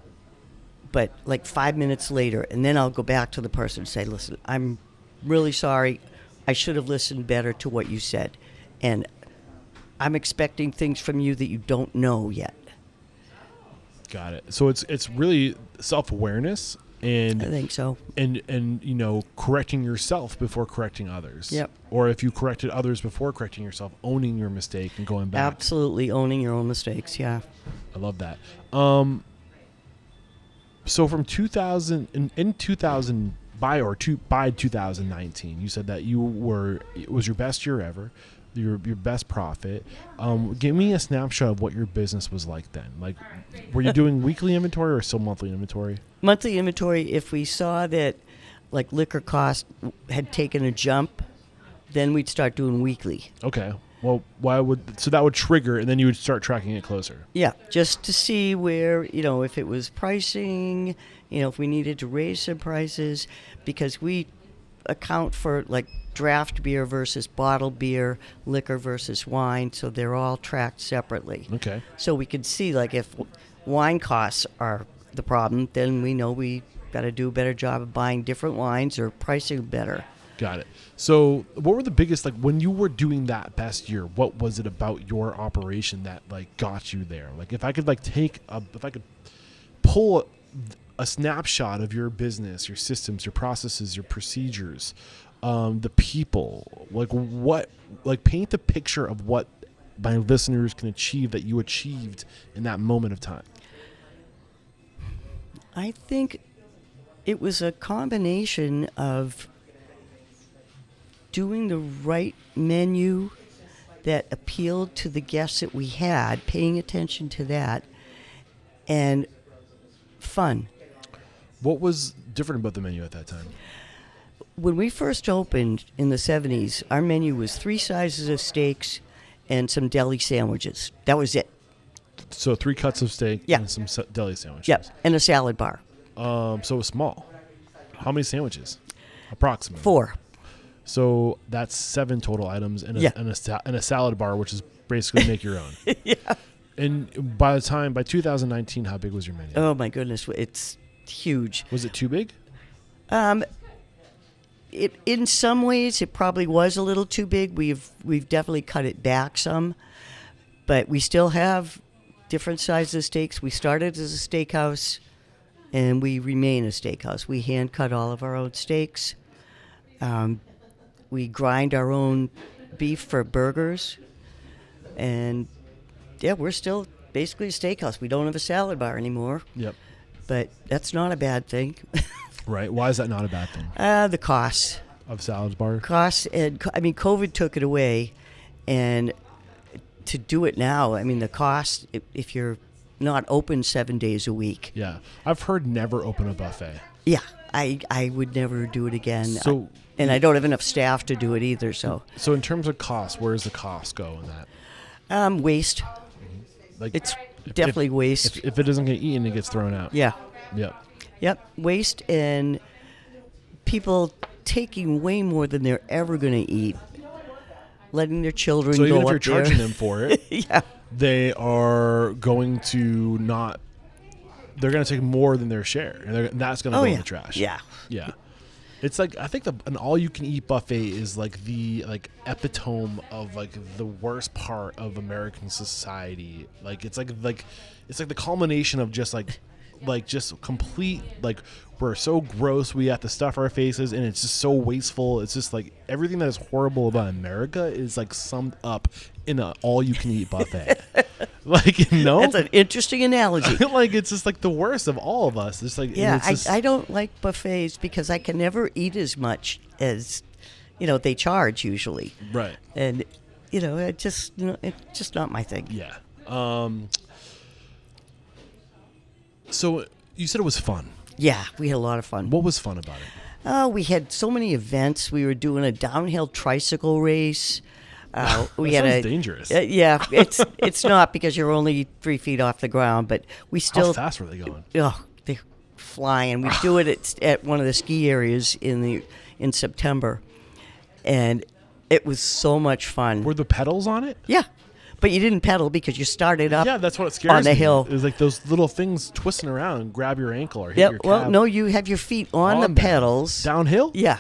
but like 5 minutes later, and then I'll go back to the person and say, listen, I'm really sorry. I should have listened better to what you said. And I'm expecting things from you that you don't know yet. Got it. So it's really self-awareness, and I think so. And you know, correcting yourself before correcting others. Yep. Or if you corrected others before correcting yourself, owning your mistake and going back. Absolutely, owning your own mistakes. Yeah. I love that. So from 2000 in 2000 by 2019, you said that it was your best year ever. Your best profit. Give me a snapshot of what your business was like then. Like, were you doing weekly inventory or still monthly inventory? Monthly inventory. If we saw that like liquor cost had taken a jump, then we'd start doing weekly. Okay. Well, so that would trigger, and then you would start tracking it closer. Yeah, just to see where, if it was pricing, if we needed to raise some prices, because we account for like draft beer versus bottled beer, liquor versus wine, so they're all tracked separately. Okay. So we could see, like, if wine costs are the problem, then we know we got to do a better job of buying different wines or pricing better. Got it. So what were the biggest, like, when you were doing that past year, what was it about your operation that, like, got you there? Like, if I could, like, if I could pull a snapshot of your business, your systems, your processes, your procedures, the people, paint the picture of what my listeners can achieve that you achieved in that moment of time. I think it was a combination of doing the right menu that appealed to the guests that we had, paying attention to that, and fun. What was different about the menu at that time? When we first opened in the 70s, our menu was 3 sizes of steaks and some deli sandwiches. That was it. So 3 cuts of steak and some deli sandwiches. Yep, and a salad bar. So it was small. How many sandwiches? Approximately. 4. So that's 7 total items and a salad bar, which is basically make your own. Yeah. And by 2019, how big was your menu? Oh my goodness, it's huge. Was it too big? In some ways, it probably was a little too big. We've definitely cut it back some, but we still have different sizes of steaks. We started as a steakhouse, and we remain a steakhouse. We hand cut all of our own steaks. We grind our own beef for burgers, and we're still basically a steakhouse. We don't have a salad bar anymore. Yep. But that's not a bad thing. Right. Why is that not a bad thing? The costs. Of salad bar? Costs, and COVID took it away, and to do it now, the cost, if you're not open 7 days a week. Yeah. I've heard never open a buffet. Yeah. I would never do it again. So, and I don't have enough staff to do it either. So in terms of cost, where does the cost go in that? Waste. Like, it's definitely waste. If it doesn't get eaten, it gets thrown out. Yeah. Yep. Waste, and people taking way more than they're ever going to eat, letting their children go up there. So even if you're charging them for it, yeah, they are going to not. They're going to take more than their share, and that's going to go in the trash. Yeah. It's like, I think an all-you-can-eat buffet is like the epitome of like the worst part of American society. Like it's like the culmination of just just complete, like, we're so gross we have to stuff our faces, and it's just so wasteful. It's just like everything that is horrible about America is like summed up in an all-you-can-eat buffet. That's an interesting analogy. Like, it's just like the worst of all of us. It's like, I don't like buffets because I can never eat as much as they charge usually. Right. And it's just not my thing. Yeah. So you said it was fun. Yeah, we had a lot of fun. What was fun about it? Oh, we had so many events. We were doing a downhill tricycle race. We sounds dangerous. Yeah, it's not, because you're only 3 feet off the ground, but we still. How fast were they going? Oh, they're flying. We do it at one of the ski areas in September, and it was so much fun. Were the pedals on it? Yeah. But you didn't pedal because you started up. Yeah, that's what scares on the me. hill. It was like those little things twisting around and grab your ankle or hit your calf. Well, no, you have your feet on the pedals. Downhill? Yeah.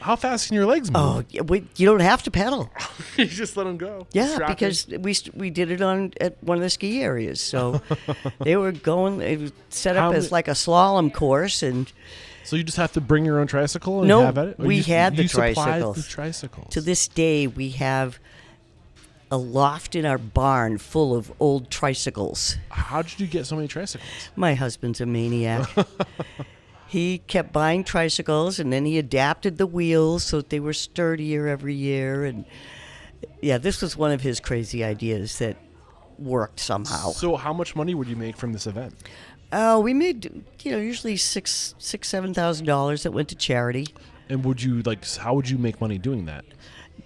How fast can your legs move? Oh, you don't have to pedal. You just let them go. Yeah, because we did it at one of the ski areas. So they were going. It was set up as like a slalom course, and. So you just have to bring your own tricycle and have at it? We had the tricycles. The tricycles. To this day, we have a loft in our barn full of old tricycles. How did you get so many tricycles? My husband's a maniac. He kept buying tricycles, and then he adapted the wheels so that they were sturdier every year. And yeah, this was one of his crazy ideas that worked somehow. So how much money would you make from this event? Oh, we made usually $7,000 that went to charity. And how would you make money doing that?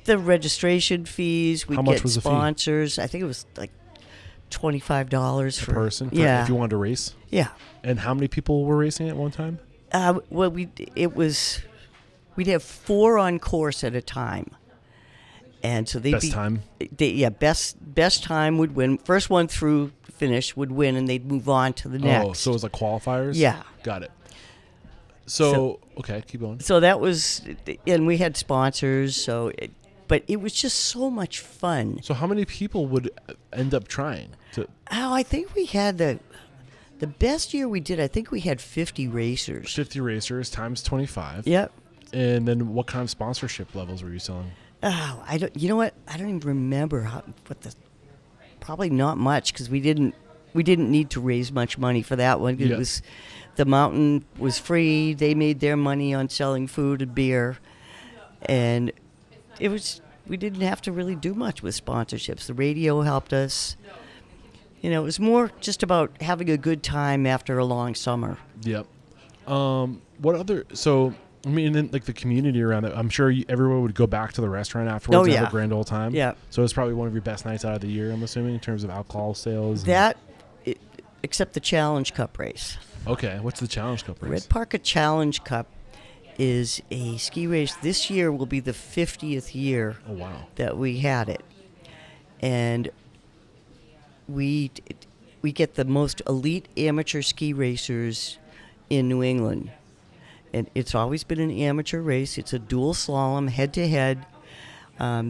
The registration fees. We How much get was the fee? sponsors. I think it was like $25 Per person? Yeah. If you wanted to race? Yeah. And how many people were racing at one time? Well, we'd have 4 on course at a time, and so Best time? Best time would win. First one through finish would win, and they'd move on to the next. Oh, so it was like qualifiers? Yeah. Got it. So okay, keep going. So that was, and we had sponsors. But it was just so much fun. So how many people would end up trying to? Oh, I think we had the best year we did. I think we had 50 racers. 50 racers times 25. Yep. And then what kind of sponsorship levels were you selling? Oh, I don't. You know what? I don't even remember probably not much, because we didn't need to raise much money for that one. It was, the mountain was free. They made their money on selling food and beer, and we didn't have to really do much with sponsorships. The radio helped us. It was more just about having a good time after a long summer. Yep. In like the community around it, I'm sure everyone would go back to the restaurant afterwards and have a grand old time. Yeah. So it's probably one of your best nights out of the year, I'm assuming, in terms of alcohol sales. Except the Challenge Cup race. Okay. What's the Challenge Cup race? Red Parka Challenge Cup is a ski race. This year will be the 50th year that we had it. And we get the most elite amateur ski racers in New England. And it's always been an amateur race. It's a dual slalom, head-to-head.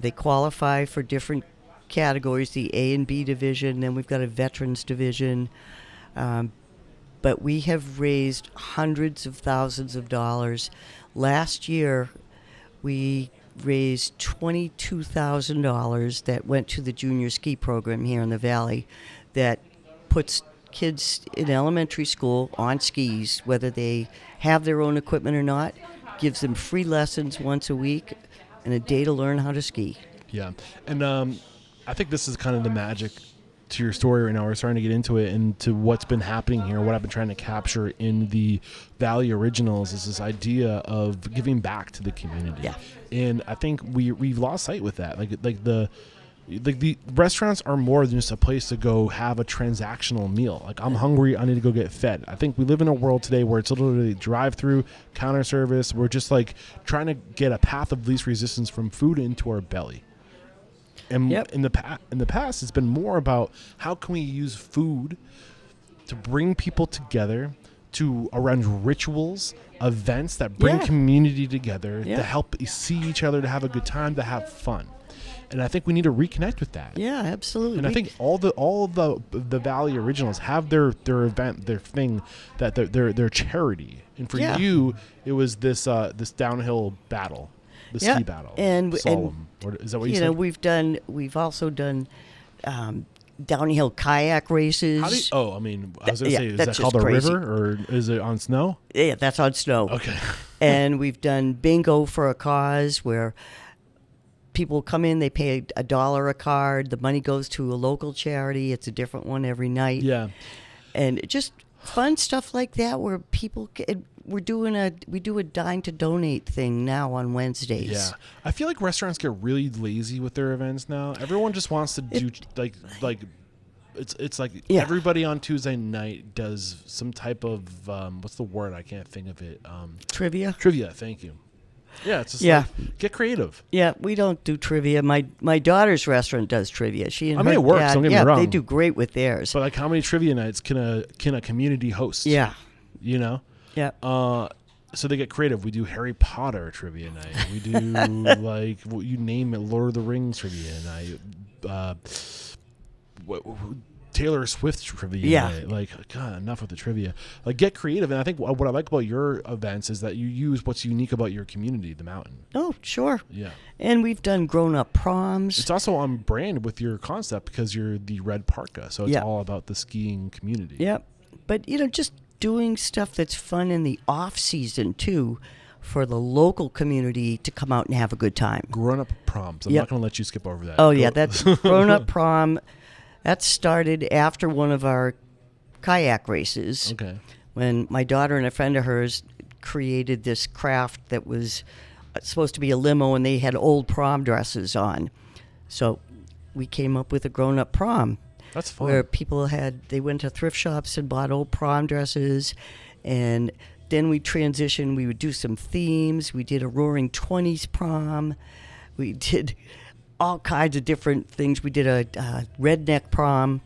They qualify for different categories, the A and B division. Then we've got a veterans division. But we have raised hundreds of thousands of dollars. Last year, we raised $22,000 that went to the junior ski program here in the Valley that puts kids in elementary school on skis, whether they have their own equipment or not, gives them free lessons once a week and a day to learn how to ski. Yeah. And I think this is kind of the magic to your story right now. We're starting to get into it and to what's been happening here. What I've been trying to capture in the Valley Originals is this idea of giving back to the community. Yeah. And I think we've lost sight with that. Like the restaurants are more than just a place to go have a transactional meal. Like, I'm hungry, I need to go get fed. I think we live in a world today where it's literally drive-through, counter service. We're just like trying to get a path of least resistance from food into our belly. And in the past, it's been more about how can we use food to bring people together, around rituals, events that bring community together, to help see each other, to have a good time, to have fun. And I think we need to reconnect with that. Yeah, absolutely. And I think all of the Valley Originals have their event, their thing, that their charity. And for you, it was this downhill battle, the ski battle, slalom. Is that what you said? We've also done downhill kayak races. I was going to say, is that called a river, or is it on snow? Yeah, that's on snow. Okay. And we've done bingo for a cause, where people come in, they pay $1 a card. The money goes to a local charity. It's a different one every night. Yeah. And just fun stuff like that, where people we do a dine to donate thing now on Wednesdays. Yeah. I feel like restaurants get really lazy with their events now. Everyone just wants to do it's like everybody on Tuesday night does some type of what's the word? I can't think of it. Trivia. Thank you. Yeah, it's just like, get creative. Yeah, we don't do trivia. My daughter's restaurant does trivia. She and it works. Don't get me wrong. They do great with theirs. But like, how many trivia nights can a community host? Yeah, you know. Yeah. So they get creative. We do Harry Potter trivia night. We do like you name it, Lord of the Rings trivia night. Taylor Swift trivia night. Like, God, enough with the trivia. Like, get creative. And I think what I like about your events is that you use what's unique about your community, the mountain. Oh, sure. Yeah. And we've done grown-up proms. It's also on brand with your concept because you're the Red Parka, so it's all about the skiing community. Yep. But, just doing stuff that's fun in the off-season, too, for the local community to come out and have a good time. Grown-up proms. I'm not going to let you skip over that. Oh, yeah. That's grown-up prom. That started after one of our kayak races. Okay. When my daughter and a friend of hers created this craft that was supposed to be a limo, and they had old prom dresses on. So we came up with a grown-up prom. That's fun. Where people they went to thrift shops and bought old prom dresses, and then we transitioned. We would do some themes. We did a Roaring 20s prom. We did all kinds of different things. We did a redneck prom.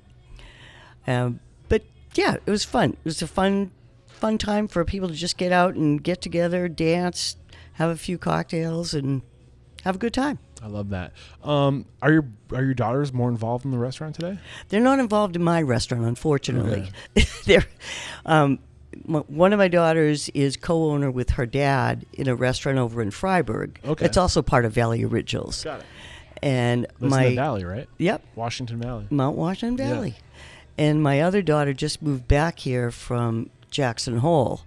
But yeah, it was fun. It was a fun time for people to just get out and get together, dance, have a few cocktails, and have a good time. I love that. Are your daughters more involved in the restaurant today? They're not involved in my restaurant, unfortunately. Okay. One of my daughters is co-owner with her dad in a restaurant over in Freiburg. Okay. It's also part of Valley Originals. Got it. And That's in the Valley, right? Yep. Washington Valley. Mount Washington Valley. Yeah. And my other daughter just moved back here from Jackson Hole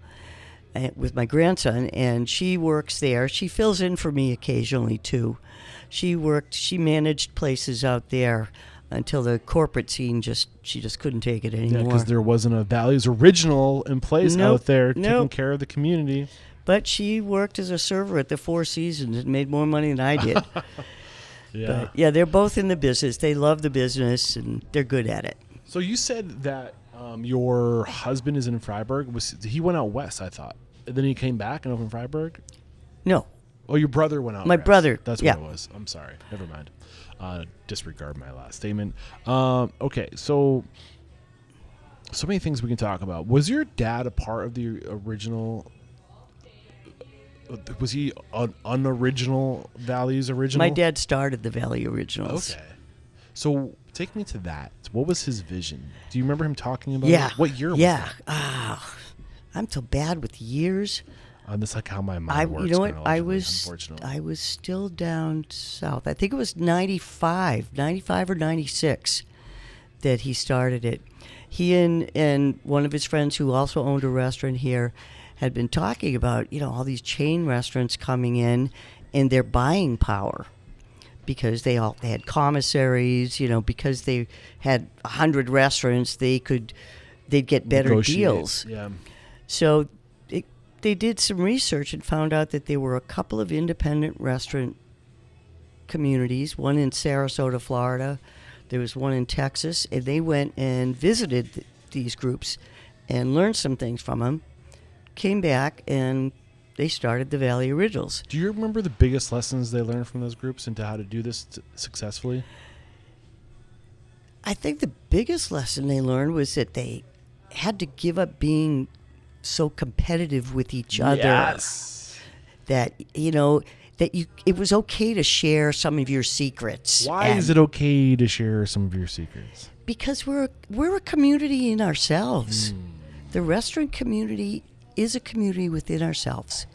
with my grandson, and she works there. She fills in for me occasionally too. She managed places out there until the corporate scene she just couldn't take it anymore. Yeah, because there wasn't a Valley's Original in place out there taking care of the community. But she worked as a server at the Four Seasons and made more money than I did. Yeah. But yeah, they're both in the business. They love the business, and they're good at it. So you said that your husband is in Freiburg. He went out west, I thought. And then he came back and opened Freiburg? No. Oh, your brother went out My west. brother. That's yeah. what it was. I'm sorry. Never mind. Disregard my last statement. Okay, so many things we can talk about. Was your dad a part of the original? Was he an unoriginal Valley's Original? My dad started the Valley Originals. Okay. So take me to that. What was his vision? Do you remember him talking about Yeah. it? What year was that? I'm so bad with years. That's like how my mind works. You know what? Unfortunately. I was still down south. I think it was 95 or 96 that he started it. He and one of his friends who also owned a restaurant here had been talking about, all these chain restaurants coming in and their buying power, because they had commissaries, because they had 100 restaurants, they'd get better deals. Yeah. So they did some research and found out that there were a couple of independent restaurant communities, one in Sarasota, Florida. There was one in Texas, and they went and visited these groups and learned some things from them, came back, and they started the Valley Originals. Do you remember the biggest lessons they learned from those groups into how to do this successfully? I think the biggest lesson they learned was that they had to give up being so competitive with each other. Yes. That, it was okay to share some of your secrets. Why is it okay to share some of your secrets? Because we're a community in ourselves. The restaurant community is a community within ourselves.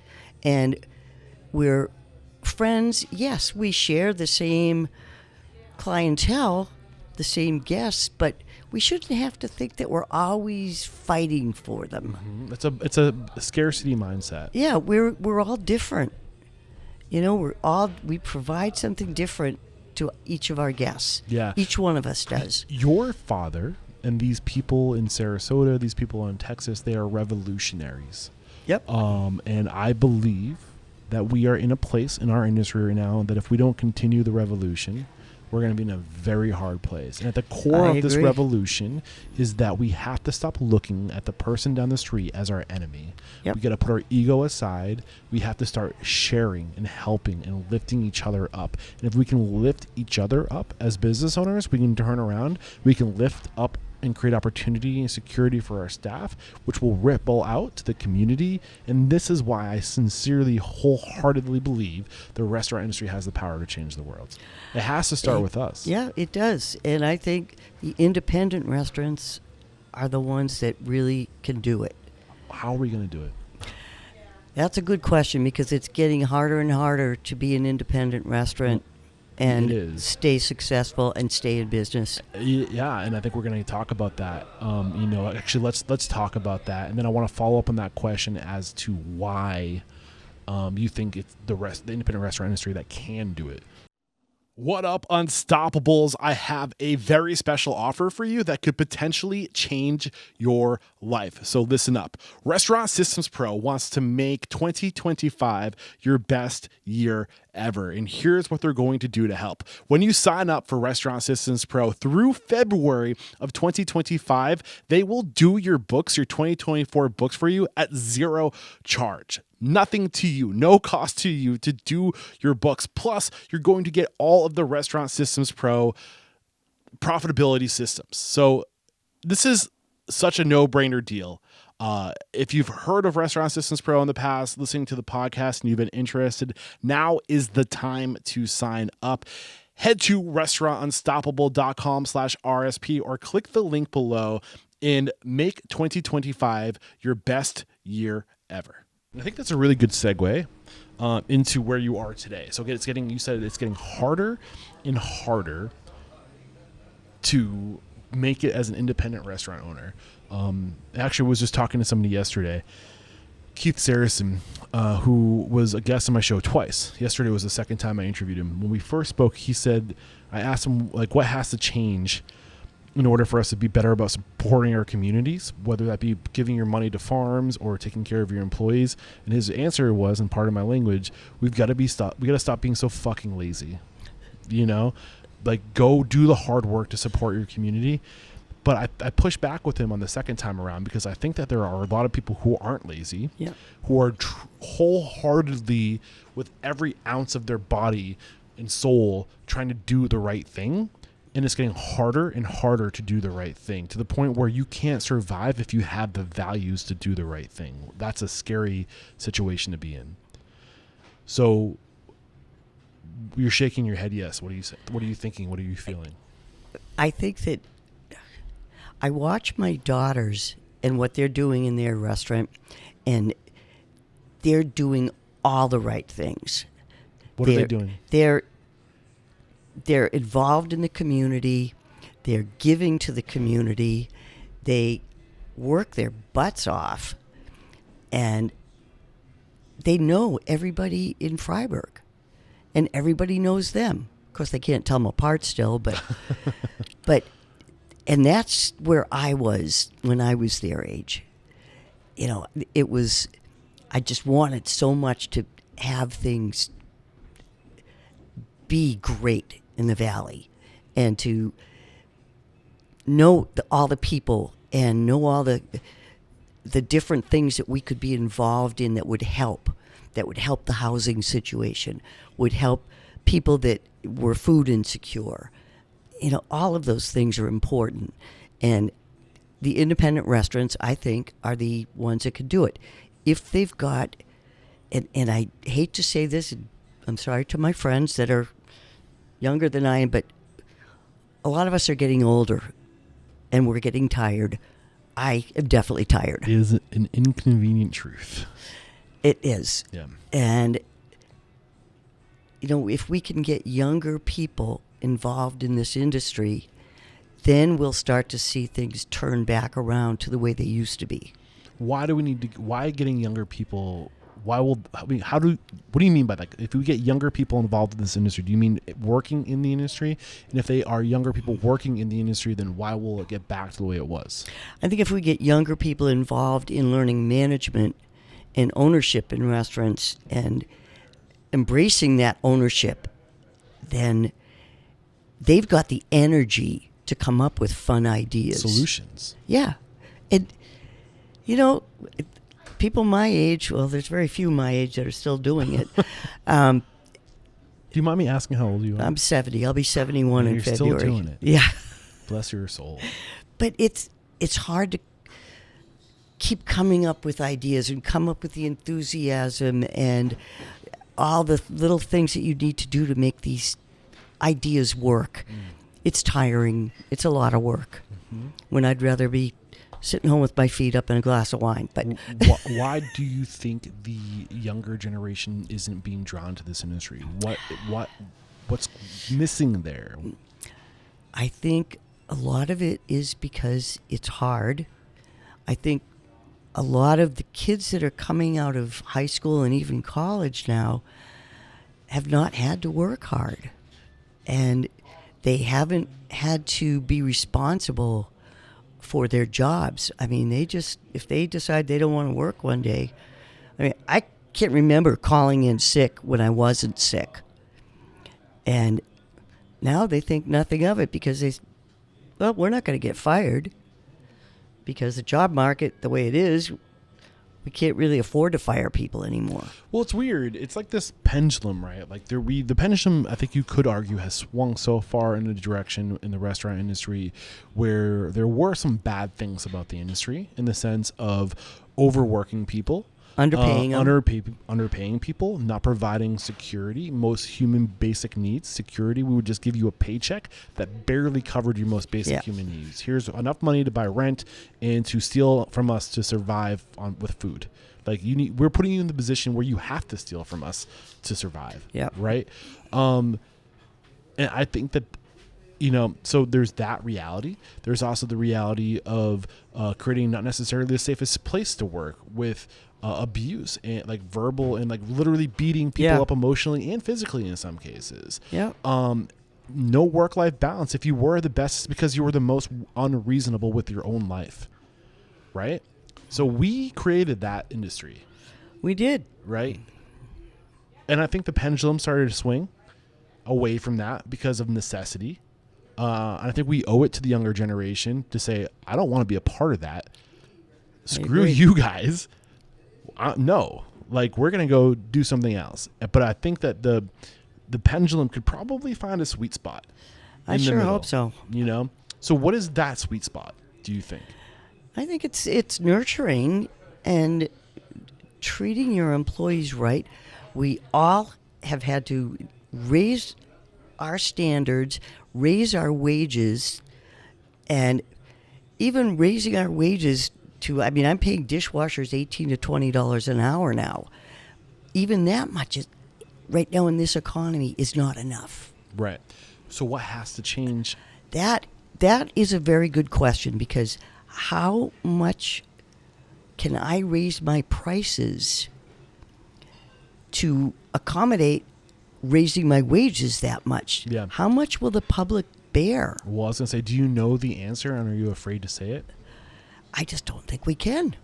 And we're friends. Yes, we share the same clientele, the same guests, but we shouldn't have to think that we're always fighting for them. It's a scarcity mindset. Yeah, we're all different. We provide something different to each of our guests. Yeah. Each one of us does. Your father and these people in Sarasota, these people in Texas, they are revolutionaries. Yep. And I believe that we are in a place in our industry right now that if we don't continue the revolution, we're going to be in a very hard place. And at the core of this revolution is that we have to stop looking at the person down the street as our enemy. Yep. We got to put our ego aside. We have to start sharing and helping and lifting each other up. And if we can lift each other up as business owners, we can turn around. We can lift up and create opportunity and security for our staff, which will ripple out to the community. And this is why I sincerely, wholeheartedly believe the restaurant industry has the power to change the world. It has to start with us. Yeah, it does. And I think the independent restaurants are the ones that really can do it. How are we going to do it? That's a good question, because it's getting harder and harder to be an independent restaurant and stay successful and stay in business. Yeah, and I think we're going to talk about that. Actually, let's talk about that, and then I want to follow up on that question as to why you think it's the independent restaurant industry that can do it. What up, Unstoppables? I have a very special offer for you that could potentially change your life. So listen up. Restaurant Systems Pro wants to make 2025 your best year ever. And here's what they're going to do to help. When you sign up for Restaurant Systems Pro through February of 2025, they will do your books, your 2024 books for you at zero charge. Nothing to you, no cost to you to do your books. Plus, you're going to get all of the Restaurant Systems Pro profitability systems. So this is such a no-brainer deal. If you've heard of Restaurant Systems Pro in the past, listening to the podcast, and you've been interested, now is the time to sign up. Head to restaurantunstoppable.com/RSP or click the link below and make 2025 your best year ever. I think that's a really good segue into where you are today. So you said it's getting harder and harder to make it as an independent restaurant owner. I actually was just talking to somebody yesterday, Keith Saracen, who was a guest on my show twice. Yesterday was the second time I interviewed him. When we first spoke, he said, I asked him, like, what has to change in order for us to be better about supporting our communities, whether that be giving your money to farms or taking care of your employees. And his answer was, in part of my language, we got to stop being so fucking lazy. Like, go do the hard work to support your community. But I pushed back with him on the second time around because I think that there are a lot of people who aren't lazy, who are wholeheartedly, with every ounce of their body and soul, trying to do the right thing. And it's getting harder and harder to do the right thing, to the point where you can't survive if you have the values to do the right thing. That's a scary situation to be in. So you're shaking your head yes. What are you thinking? What are you feeling? I think that I watch my daughters and what they're doing in their restaurant, and they're doing all the right things. What are they doing? They're involved in the community. They're giving to the community. They work their butts off, and they know everybody in Freiburg, and everybody knows them. Of course, they can't tell them apart still, but and that's where I was when I was their age. I just wanted so much to have things be great in the valley, and to know all the people and know all the different things that we could be involved in that would help the housing situation, would help people that were food insecure. All of those things are important, and the independent restaurants, I think, are the ones that could do it if they've got, and I hate to say this, I'm sorry to my friends that are younger than I am, but a lot of us are getting older and we're getting tired. I am definitely tired. It is an inconvenient truth. It is. Yeah. And, if we can get younger people involved in this industry, then we'll start to see things turn back around to the way they used to be. Why getting younger people? What do you mean by that? If we get younger people involved in this industry, do you mean working in the industry? And if they are younger people working in the industry, then why will it get back to the way it was? I think if we get younger people involved in learning management and ownership in restaurants and embracing that ownership, then they've got the energy to come up with fun ideas. Solutions. Yeah. And, people my age, well, there's very few my age that are still doing it. Do you mind me asking how old you are? I'm 70. I'll be 71 in February. You're still doing it. Yeah. Bless your soul. But it's hard to keep coming up with ideas and come up with the enthusiasm and all the little things that you need to do to make these ideas work. It's tiring. It's a lot of work. Mm-hmm. When I'd rather be sitting home with my feet up and a glass of wine. But why do you think the younger generation isn't being drawn to this industry? What's missing there? I think a lot of it is because it's hard. I think a lot of the kids that are coming out of high school and even college now have not had to work hard. and they haven't had to be responsible for their jobs. I mean, if they decide they don't want to work one day, I mean, I can't remember calling in sick when I wasn't sick. And now they think nothing of it because we're not going to get fired because the job market, the way it is, we can't really afford to fire people anymore. Well, it's weird. It's like this pendulum, right? Like the pendulum, I think you could argue, has swung so far in a direction in the restaurant industry where there were some bad things about the industry in the sense of overworking people. Underpaying people, not providing security, most human basic needs. Security, we would just give you a paycheck that barely covered your most basic human needs. Here's enough money to buy rent and to steal from us to survive with food. Like we're putting you in the position where you have to steal from us to survive. Yeah. Right. And I think that, so there's that reality. There's also the reality of creating not necessarily the safest place to work with abuse and like verbal and like literally beating people up emotionally and physically in some cases. Yeah. No work-life balance. If you were the best, it's because you were the most unreasonable with your own life. Right? So we created that industry. We did. Right? And I think the pendulum started to swing away from that because of necessity. And I think we owe it to the younger generation to say, I don't want to be a part of that. Screw you guys. No, like we're going to go do something else. But I think that the pendulum could probably find a sweet spot. I sure hope so. So what is that sweet spot, do you think? I think it's nurturing and treating your employees right. We all have had to raise our standards, raise our wages, and even raising our wages I'm paying dishwashers $18 to $20 an hour now. Even that much right now in this economy is not enough. Right. So what has to change? That is a very good question, because how much can I raise my prices to accommodate raising my wages that much? Yeah. How much will the public bear? Well, I was going to say, do you know the answer, and are you afraid to say it? I just don't think we can.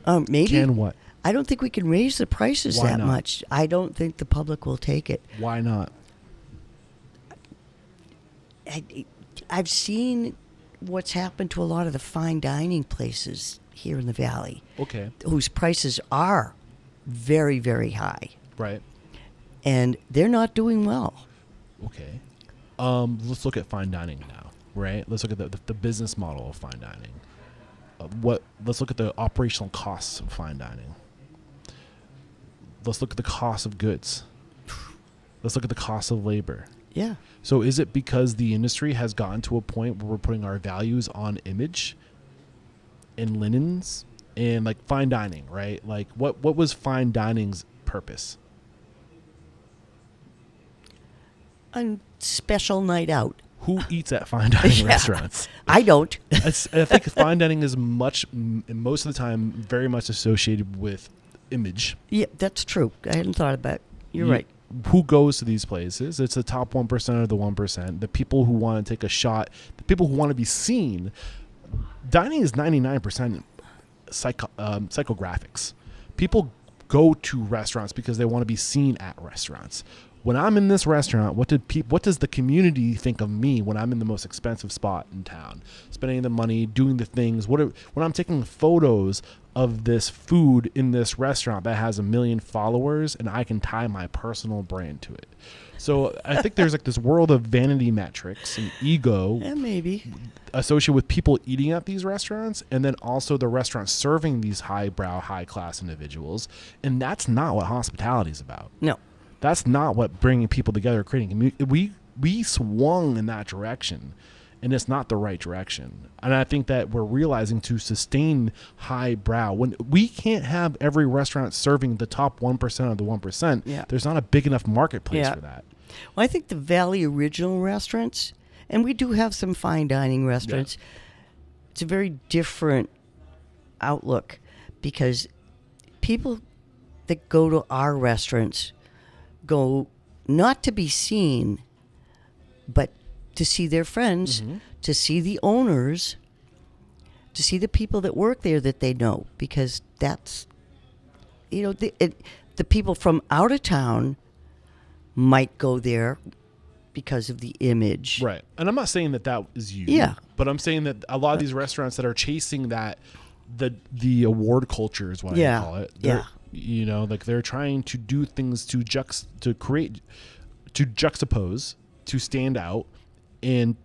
Maybe. Can what? I don't think we can raise the prices Why that not? much. I don't think the public will take it. Why not? I've seen what's happened to a lot of the fine dining places here in the Valley. Okay. Whose prices are very, very high. Right. And they're not doing well. Okay. Let's look at fine dining now, right? Let's look at the business model of fine dining. Let's look at the operational costs of fine dining. Let's look at the cost of goods. Let's look at the cost of labor. Yeah. So is it because the industry has gotten to a point where we're putting our values on image and linens and like fine dining, right? Like what was fine dining's purpose? A special night out. Who eats at fine dining restaurants? I don't. I think fine dining is most of the time very much associated with image. Yeah, that's true. I hadn't thought about it. You're right. Who goes to these places? It's the top 1% of the 1%. The people who want to take a shot, the people who want to be seen. Dining is 99% psychographics. People go to restaurants because they want to be seen at restaurants. When I'm in this restaurant, what does the community think of me when I'm in the most expensive spot in town? Spending the money, doing the things. When I'm taking photos of this food in this restaurant that has 1 million followers and I can tie my personal brand to it. So I think there's like this world of vanity metrics and ego maybe associated with people eating at these restaurants, and then also the restaurant serving these highbrow, high-class individuals. And that's not what hospitality is about. No. That's not what bringing people together, creating community. We swung in that direction, and it's not the right direction. And I think that we're realizing to sustain highbrow, when we can't have every restaurant serving the top 1% of the 1%, there's not a big enough marketplace for that. Well, I think the Valley Original restaurants, and we do have some fine dining restaurants, it's a very different outlook, because people that go to our restaurants go not to be seen, but to see their friends, to see the owners, to see the people that work there that they know, because that's, the people from out of town might go there because of the image. Right. And I'm not saying that is you. Yeah. But I'm saying that a lot of these restaurants that are chasing that, the award culture is what I call it. They're trying to do things to juxtapose, to stand out. And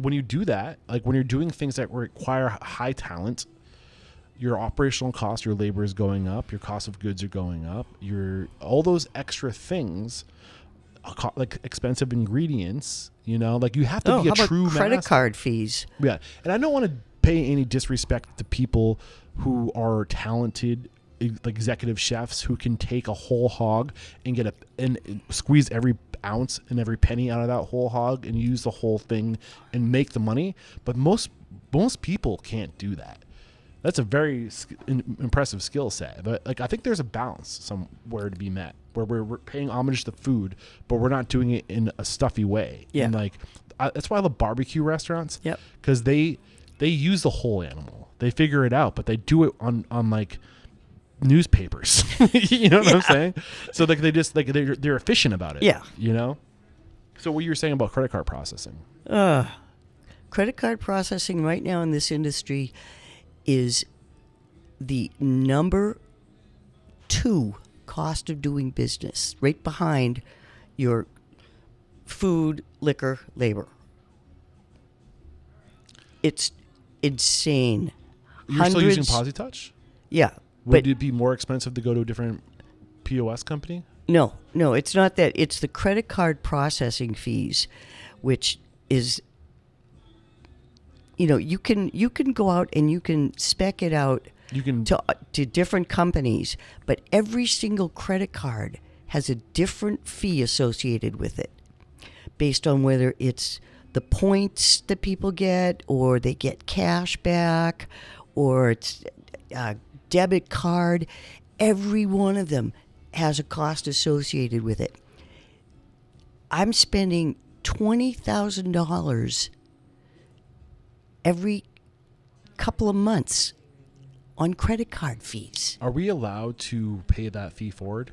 when you do that, like when you're doing things that require high talent, your operational cost, your labor is going up, your cost of goods are going up, all those extra things, like expensive ingredients, like you have to be a true credit card fees. Yeah. And I don't want to pay any disrespect to people who are talented, like executive chefs who can take a whole hog and and squeeze every ounce and every penny out of that whole hog and use the whole thing and make the money. But most people can't do that. That's a very impressive skill set. But like, I think there's a balance somewhere to be met where we're paying homage to food, but we're not doing it in a stuffy way. Yeah. And like, that's why I love barbecue restaurants. Yep. Because they use the whole animal. They figure it out, but they do it on like newspapers. You know what I'm saying? So like they're efficient about it. Yeah. So what you were saying about credit card processing? Credit card processing right now in this industry is the number 2 cost of doing business, right behind your food, liquor, labor. It's insane. You're still using PosiTouch? Yeah. Would it be more expensive to go to a different POS company? No, it's not that. It's the credit card processing fees, which is, you can go out and you can spec it out to different companies, but every single credit card has a different fee associated with it, based on whether it's the points that people get, or they get cash back, or it's a debit card. Every one of them has a cost associated with it. I'm spending $20,000 every couple of months on credit card fees. Are we allowed to pay that fee forward?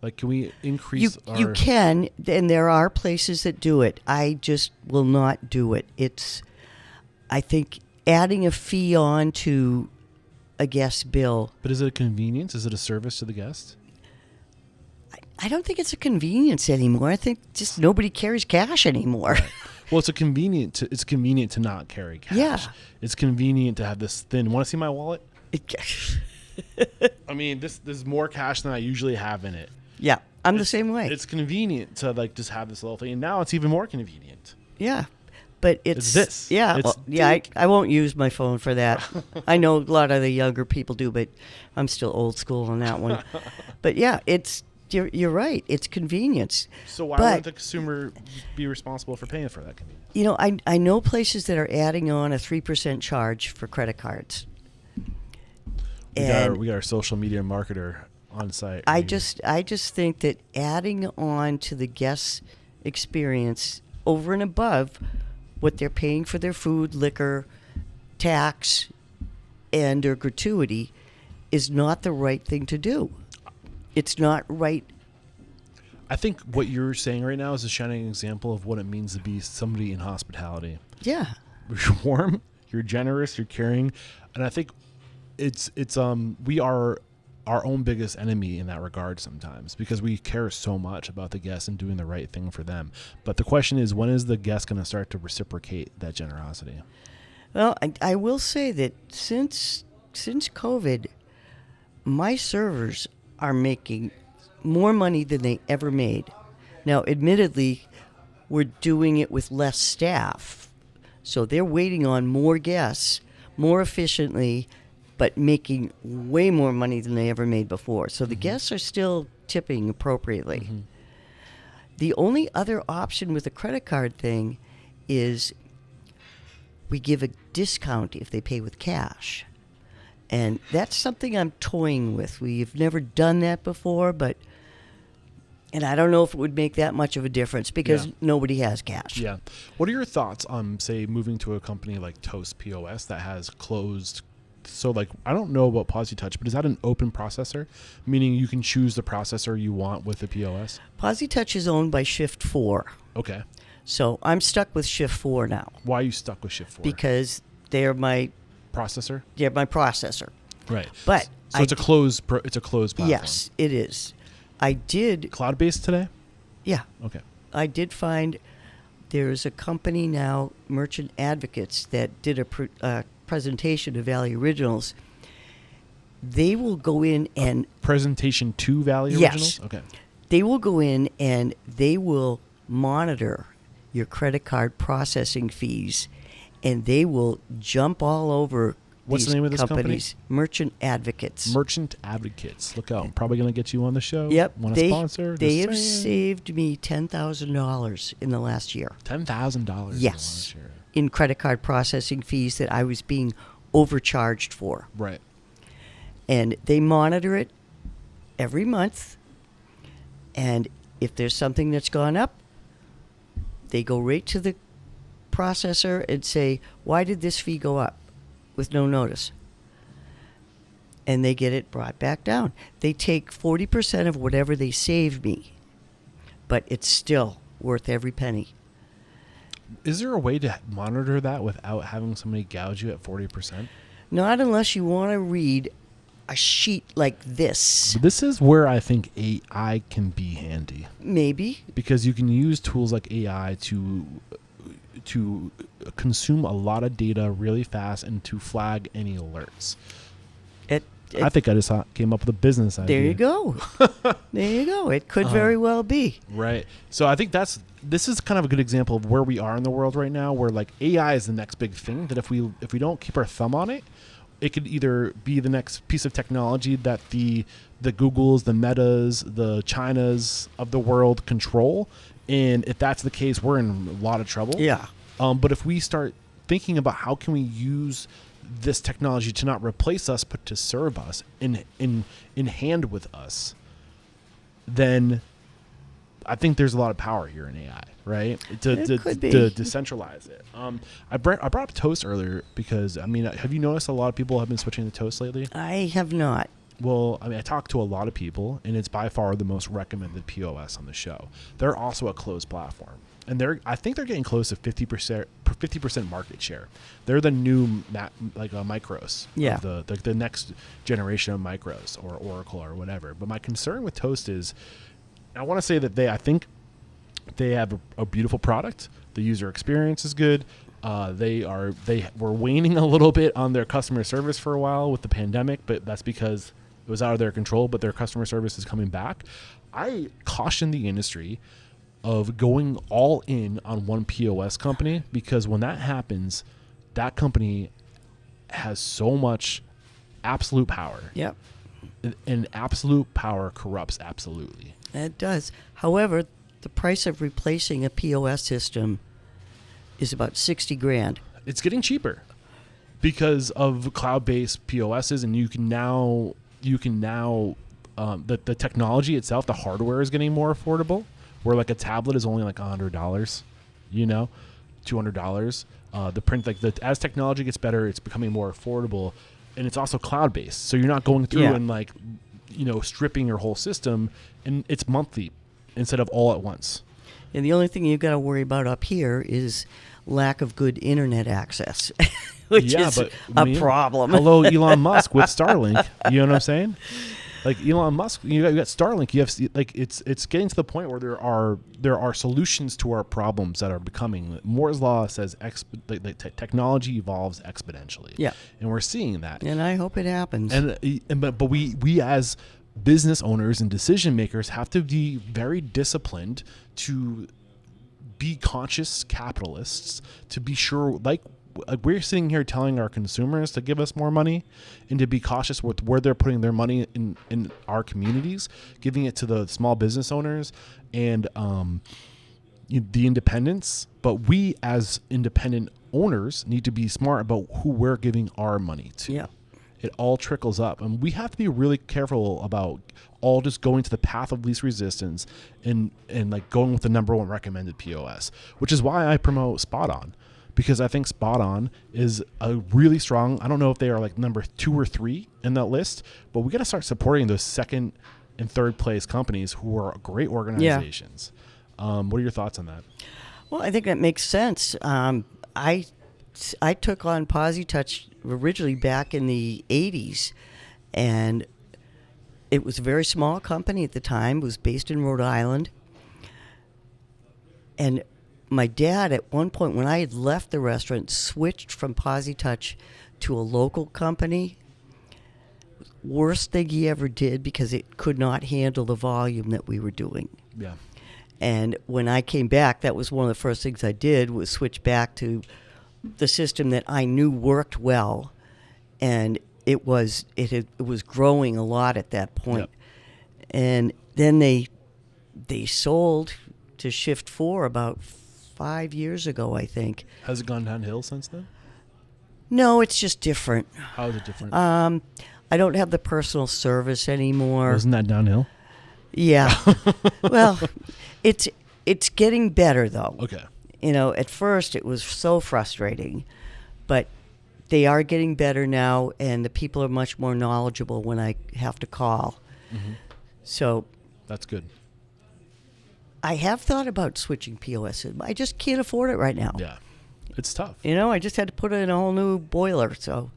Like, can we increase You can, and there are places that do it. I just will not do it. I think adding a fee on to a guest bill. But is it a convenience? Is it a service to the guest? I don't think it's a convenience anymore. I think just nobody carries cash anymore. Well, it's convenient to not carry cash. Yeah. It's convenient to have this thin. Want to see my wallet? I mean, this is more cash than I usually have in it. Yeah, I'm the same way. It's convenient to like just have this little thing, and now it's even more convenient. Yeah, but it's this. Yeah, I won't use my phone for that. I know a lot of the younger people do, but I'm still old school on that one. But yeah, you're right. It's convenience. So why wouldn't the consumer be responsible for paying for that convenience? I know places that are adding on a 3% charge for credit cards. We got our social media marketer on site. I just think that adding on to the guest experience over and above what they're paying for their food, liquor, tax, and their gratuity is not the right thing to do. It's not right. I think what you're saying right now is a shining example of what it means to be somebody in hospitality. Yeah. You're warm, you're generous, you're caring, and I think we are our own biggest enemy in that regard sometimes, because we care so much about the guests and doing the right thing for them. But the question is, when is the guest going to start to reciprocate that generosity? Well, I will say that since COVID, my servers are making more money than they ever made. Now, admittedly, we're doing it with less staff, so they're waiting on more guests more efficiently, but making way more money than they ever made before. So the guests are still tipping appropriately. Mm-hmm. The only other option with the credit card thing is we give a discount if they pay with cash. And that's something I'm toying with. We've never done that before, but And I don't know if it would make that much of a difference because nobody has cash. Yeah. What are your thoughts on, say, moving to a company like Toast POS that has closed? So, like, I don't know about PosiTouch, but is that an open processor? Meaning you can choose the processor you want with the POS? PosiTouch is owned by Shift 4. Okay. So I'm stuck with Shift 4 now. Why are you stuck with Shift 4? Because they're my processor? They're my processor. Right. But so it's a closed platform. Yes, it is. I did cloud-based today? Yeah. Okay. I did find there's a company now, Merchant Advocates, that did a presentation of Valley Originals. They will go in and presentation to Valley Originals? Yes. Okay. They will go in and they will monitor your credit card processing fees, and they will jump all over. What's the name of this companies. company? Merchant Advocates. Merchant Advocates. Look out. I'm probably going to get you on the show. Yep. Want a sponsor? They have saved me $10,000 in the last year. $10,000 Yes. in the last year. In credit card processing fees that I was being overcharged for. Right. And they monitor it every month. And if there's something that's gone up, they go right to the processor and say, why did this fee go up? With no notice. And they get it brought back down. They take 40% of whatever they save me, but it's still worth every penny. Is there a way to monitor that without having somebody gouge you at 40%? Not unless you want to read a sheet like this. This is where I think AI can be handy. Maybe. Because you can use tools like AI to consume a lot of data really fast and to flag any alerts. I think I just came up with a business idea. There you go. There you go. It could very well be. Right. So I think this is kind of a good example of where we are in the world right now, where like AI is the next big thing that if we don't keep our thumb on it, it could either be the next piece of technology that the Googles, the Metas, the Chinas of the world control. And if that's the case, we're in a lot of trouble. Yeah. But if we start thinking about how can we use this technology to not replace us, but to serve us in hand with us, then I think there's a lot of power here in AI, right? To decentralize it. I brought up Toast earlier because, I mean, have you noticed a lot of people have been switching to Toast lately? I have not. Well, I mean, I talked to a lot of people, and it's by far the most recommended POS on the show. They're also a closed platform, and I think they're getting close to 50% market share. They're the new Micros, yeah, the next generation of Micros or Oracle or whatever. But my concern with Toast is, I want to say that I think they have a beautiful product. The user experience is good. They were waning a little bit on their customer service for a while with the pandemic, but that's because it was out of their control, but their customer service is coming back. I caution the industry of going all in on one POS company, because when that happens, that company has so much absolute power. Yep. And absolute power corrupts absolutely. It does. However, the price of replacing a POS system is about $60,000. It's getting cheaper because of cloud-based POSs, and you can now the technology itself, the hardware is getting more affordable. Where like a tablet is only like $100, $200. The print, as technology gets better, it's becoming more affordable, and it's also cloud-based. So you're not going through and stripping your whole system, and it's monthly instead of all at once. And the only thing you've got to worry about up here is lack of good internet access, which is a problem. Hello, Elon Musk with Starlink. You know what I'm saying? Like Elon Musk, you got Starlink. You have it's getting to the point where there are solutions to our problems that are becoming. Moore's law says technology evolves exponentially. Yeah, and we're seeing that. And I hope it happens. But we as business owners and decision makers have to be very disciplined to be conscious capitalists, to be sure, like we're sitting here telling our consumers to give us more money and to be cautious with where they're putting their money in our communities, giving it to the small business owners and the independents. But we as independent owners need to be smart about who we're giving our money to. Yeah. it all trickles up. And we have to be really careful about all just going to the path of least resistance and like going with the number one recommended POS, which is why I promote Spot On, because I think Spot On is a really strong, I don't know if they are like number 2 or 3 in that list, but we got to start supporting those second and third place companies who are great organizations. What are your thoughts on that? Well, I think that makes sense. I took on PosiTouch originally back in the 80s, and it was a very small company at the time. It was based in Rhode Island. And my dad, at one point, when I had left the restaurant, switched from PosiTouch to a local company. Worst thing he ever did, because it could not handle the volume that we were doing. Yeah. And when I came back, that was one of the first things I did, was switch back to the system that I knew worked well. And it was growing a lot at that point. Yep. And then they sold to Shift 4 about 5 years ago, I think. Has it gone downhill since then? No, it's just different. How is it different? I don't have the personal service anymore. Wasn't that downhill? Yeah. Well, it's getting better, though. Okay. You know, at first it was so frustrating, but they are getting better now, and the people are much more knowledgeable when I have to call. Mm-hmm. So that's good. I have thought about switching POS. I just can't afford it right now. Yeah. It's tough. You know, I just had to put in a whole new boiler, so.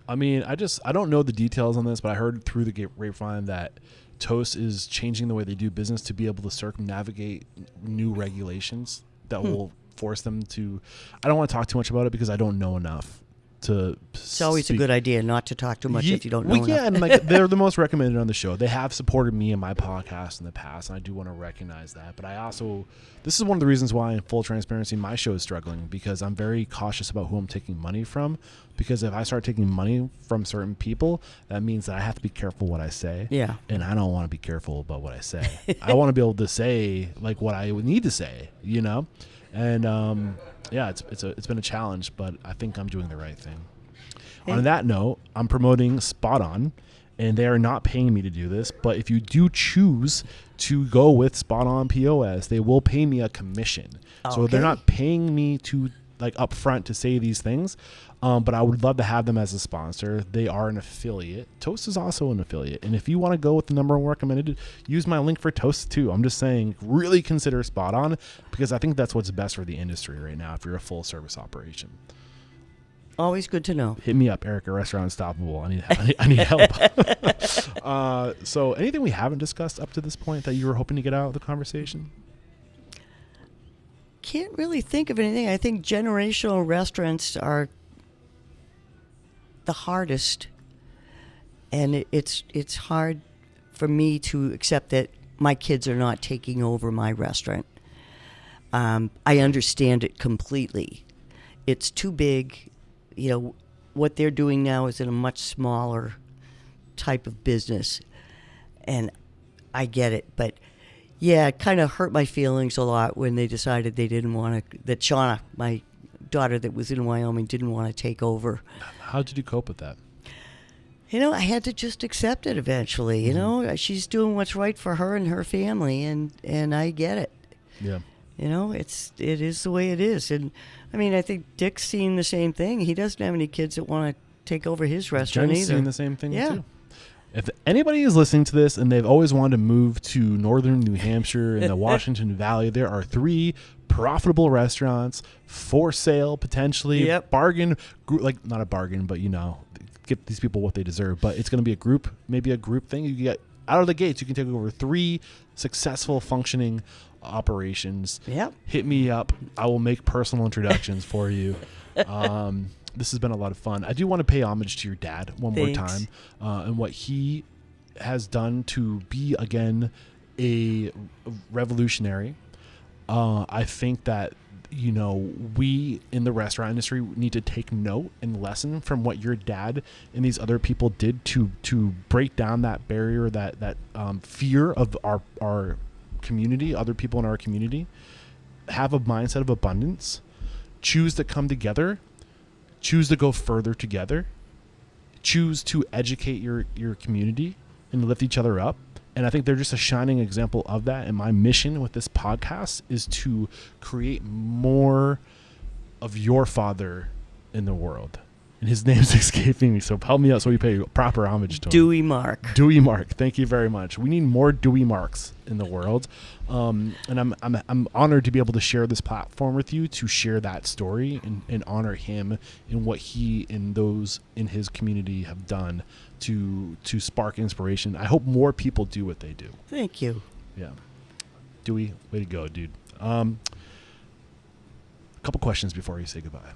I mean, I don't know the details on this, but I heard through the grapevine that Toast is changing the way they do business to be able to circumnavigate new regulations that will force them to. I don't want to talk too much about it because I don't know enough to. It's always a good idea not to talk too much if you don't know enough. Yeah, and like they're the most recommended on the show. They have supported me and my podcast in the past, and I do want to recognize that. But I also, this is one of the reasons why, in full transparency, my show is struggling, because I'm very cautious about who I'm taking money from. Because if I start taking money from certain people, that means that I have to be careful what I say. Yeah. And I don't want to be careful about what I say. I want to be able to say like what I would need to say, you know? And yeah, it's been a challenge, but I think I'm doing the right thing. Hey. On that note, I'm promoting Spot On, and they are not paying me to do this, but if you do choose to go with Spot On POS, they will pay me a commission. Okay. So they're not paying me to like upfront to say these things. But I would love to have them as a sponsor. They are an affiliate. Toast is also an affiliate. And if you want to go with the number one recommended, use my link for Toast too. I'm just saying, really consider Spot On, because I think that's what's best for the industry right now if you're a full service operation. Always good to know. Hit me up, Eric at Restaurant Unstoppable. I need help. So anything we haven't discussed up to this point that you were hoping to get out of the conversation? Can't really think of anything. I think generational restaurants are the hardest, and it's hard for me to accept that my kids are not taking over my restaurant. I understand it completely. It's too big. You know, what they're doing now is in a much smaller type of business, and I get it. But yeah, it kind of hurt my feelings a lot when they decided they didn't want to, that Shauna, my daughter that was in Wyoming, didn't want to take over. How did you cope with that? You know, I had to just accept it eventually. You know, she's doing what's right for her and her family, and I get it. Yeah. You know, it is the way it is. And I mean, I think Dick's seen the same thing. He doesn't have any kids that want to take over his restaurant Jen's either. Seen the same thing yeah. too. If anybody is listening to this and they've always wanted to move to northern New Hampshire in the Washington Valley, there are 3 profitable restaurants for sale potentially. Yep. Bargain, like not a bargain, but you know, get these people what they deserve. But it's going to be a group, maybe a group thing. You get out of the gates, you can take over 3 successful functioning operations. Yep. Hit me up. I will make personal introductions for you. This has been a lot of fun. I do want to pay homage to your dad one more time and what he has done to be, again, a revolutionary. I think that, you know, we in the restaurant industry need to take note and lesson from what your dad and these other people did to break down that barrier, that fear of our community, other people in our community. Have a mindset of abundance. Choose to come together. Choose to go further together, choose to educate your community and lift each other up. And I think they're just a shining example of that. And my mission with this podcast is to create more of your father in the world. And his name's escaping me, so help me out so we pay proper homage to him. Dewey Mark. Dewey Mark, thank you very much. We need more Dewey Marks in the world, and I'm honored to be able to share this platform with you to share that story and honor him and what he and those in his community have done to spark inspiration. I hope more people do what they do. Thank you. Yeah, Dewey, way to go, dude. A couple questions before you say goodbye.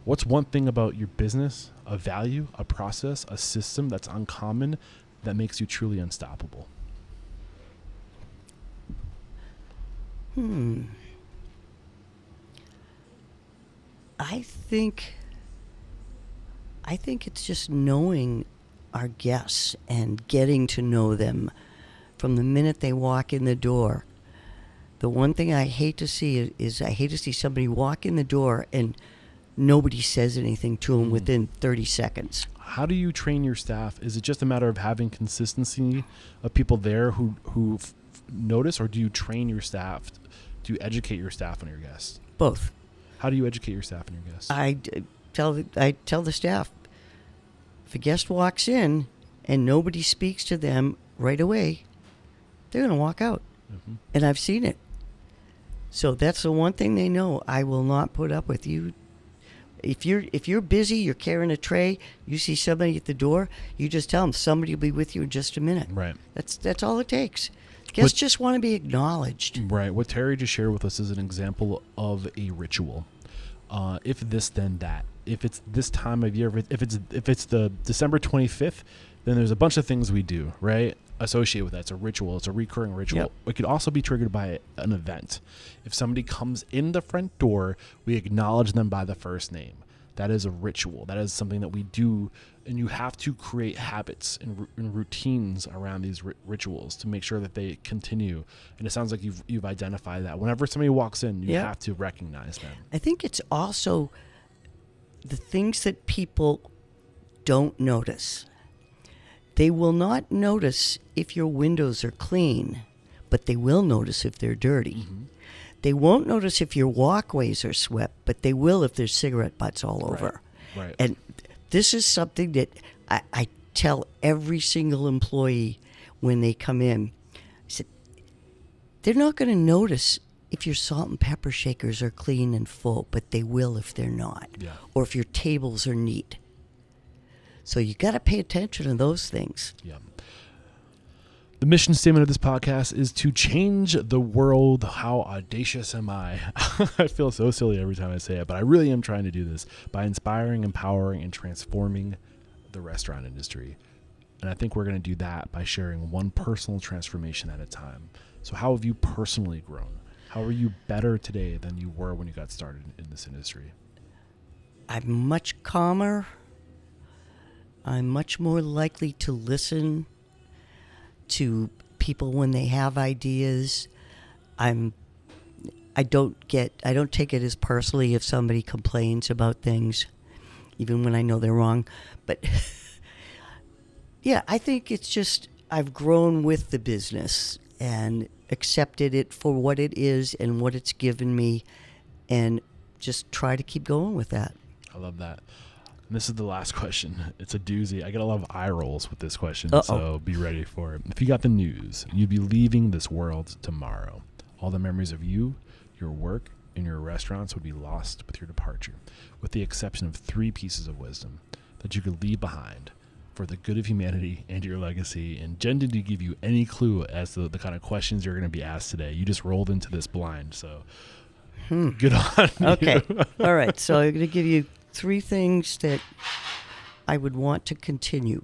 What's one thing about your business, a value, a process, a system that's uncommon that makes you truly unstoppable? I think it's just knowing our guests and getting to know them from the minute they walk in the door. The one thing I hate to see is I hate to see somebody walk in the door and nobody says anything to them within 30 seconds. How do you train your staff? Is it just a matter of having consistency of people there who notice, or do you train your staff? Do you educate your staff on your guests? Both. How do you educate your staff on your guests? I tell the staff, if a guest walks in and nobody speaks to them right away, they're going to walk out. Mm-hmm. And I've seen it. So that's the one thing they know. I will not put up with you. If you're busy, you're carrying a tray, you see somebody at the door, you just tell them somebody will be with you in just a minute. Right. That's all it takes. Guests just want to be acknowledged. Right. What Terry just shared with us is an example of a ritual. If this, then that. If it's this time of year, if it's the December 25th, then there's a bunch of things we do, right? Associated with that. It's a ritual. It's a recurring ritual. Yep. It could also be triggered by an event. If somebody comes in the front door, we acknowledge them by the first name. That is a ritual. That is something that we do, and you have to create habits and routines around these rituals to make sure that they continue. And it sounds like you've identified that. Whenever somebody walks in, you have to recognize them. I think it's also the things that people don't notice. They will not notice if your windows are clean, but they will notice if they're dirty. Mm-hmm. They won't notice if your walkways are swept, but they will if there's cigarette butts all over. Right. And this is something that I tell every single employee when they come in. I said, they're not going to notice if your salt and pepper shakers are clean and full, but they will if they're not. Yeah. Or if your tables are neat. So you got to pay attention to those things. Yeah. The mission statement of this podcast is to change the world. How audacious am I? I feel so silly every time I say it, but I really am trying to do this by inspiring, empowering, and transforming the restaurant industry. And I think we're going to do that by sharing one personal transformation at a time. So how have you personally grown? How are you better today than you were when you got started in this industry? I'm much calmer. I'm much more likely to listen to people when they have ideas. I don't take it as personally if somebody complains about things, even when I know they're wrong. But yeah, I think it's just I've grown with the business and accepted it for what it is and what it's given me, and just try to keep going with that. I love that. And this is the last question. It's a doozy. I get a lot of eye rolls with this question, so be ready for it. If you got the news, you'd be leaving this world tomorrow. All the memories of you, your work, and your restaurants would be lost with your departure, with the exception of 3 pieces of wisdom that you could leave behind for the good of humanity and your legacy. And Jen didn't give you any clue as to the kind of questions you're going to be asked today. You just rolled into this blind, so good on you. Okay. All right. So I'm going to give you 3 things that I would want to continue.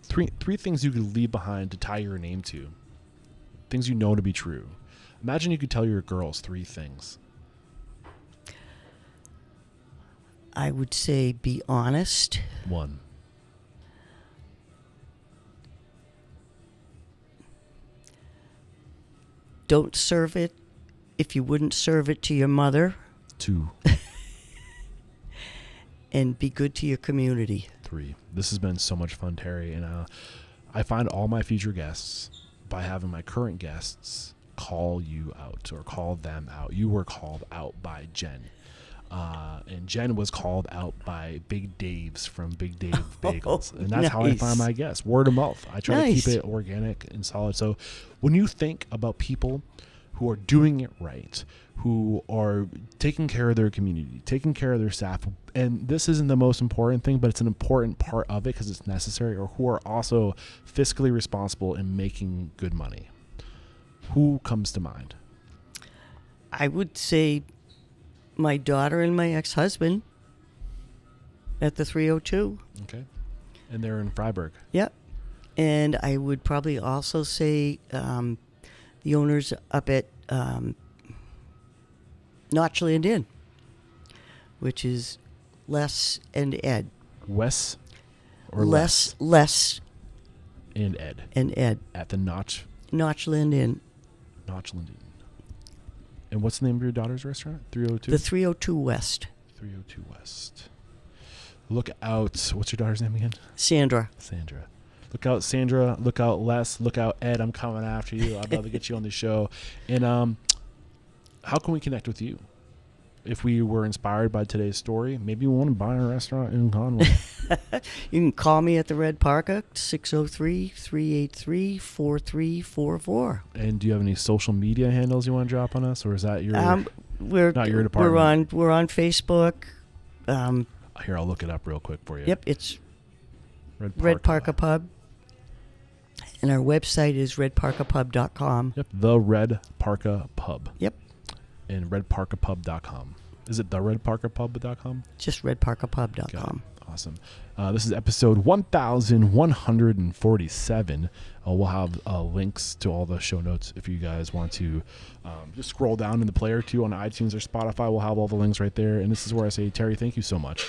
Three things you could leave behind to tie your name to. Things you know to be true. Imagine you could tell your girls 3 things. I would say be honest. 1. Don't serve it if you wouldn't serve it to your mother. 2. and be good to your community. 3. This has been so much fun, Terry, and I find all my future guests by having my current guests call you out or call them out. You were called out by Jen. And Jen was called out by Big Dave's from Big Dave Bagels. And that's how I find my guests. Word of mouth. I try to keep it organic and solid. So when you think about people who are doing it right, who are taking care of their community, taking care of their staff, and this isn't the most important thing, but it's an important part of it because it's necessary, or who are also fiscally responsible in making good money, who comes to mind? I would say my daughter and my ex-husband at the 302. Okay. And they're in Freiburg. Yep. And I would probably also say the owners up at Notchland Inn, which is Les and Ed. Wes or Les and Ed. And Ed. At the Notchland Inn. Notchland Inn. And what's the name of your daughter's restaurant? 302? The 302 West. 302 West. Look out. What's your daughter's name again? Sandra. Look out, Sandra. Look out, Les. Look out, Ed. I'm coming after you. I'd love to get you on the show. And how can we connect with you? If we were inspired by today's story, maybe we want to buy a restaurant in Conway. You can call me at the Red Parka, 603-383-4344. And do you have any social media handles you want to drop on us, or is that your not your department? We're on Facebook. Here, I'll look it up real quick for you. Yep, it's Red Parka Pub. And our website is redparkapub.com. Yep, the Red Parka Pub. Yep. And redparkapub.com. Is it the redparkapub.com? Just redparkapub.com. Awesome. This is episode 1147. We'll have links to all the show notes if you guys want to just scroll down in the player too on iTunes or Spotify. We'll have all the links right there. And this is where I say, Terry, thank you so much.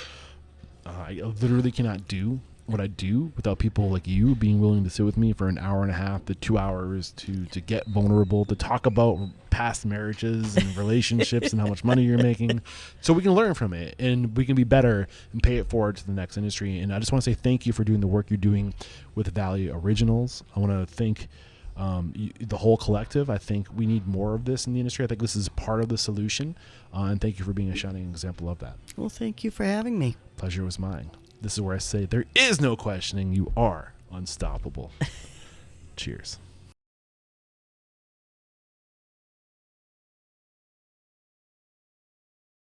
I literally cannot do what I do without people like you being willing to sit with me for an hour and a half to 2 hours to get vulnerable, to talk about past marriages and relationships and how much money you're making, so we can learn from it and we can be better and pay it forward to the next industry. And I just want to say thank you for doing the work you're doing with Value Originals. I want to thank the whole collective. I think we need more of this in the industry. I think this is part of the solution, and thank you for being a shining example of that. Well, thank you for having me. Pleasure was mine. This is where I say there is no questioning. You are unstoppable. Cheers.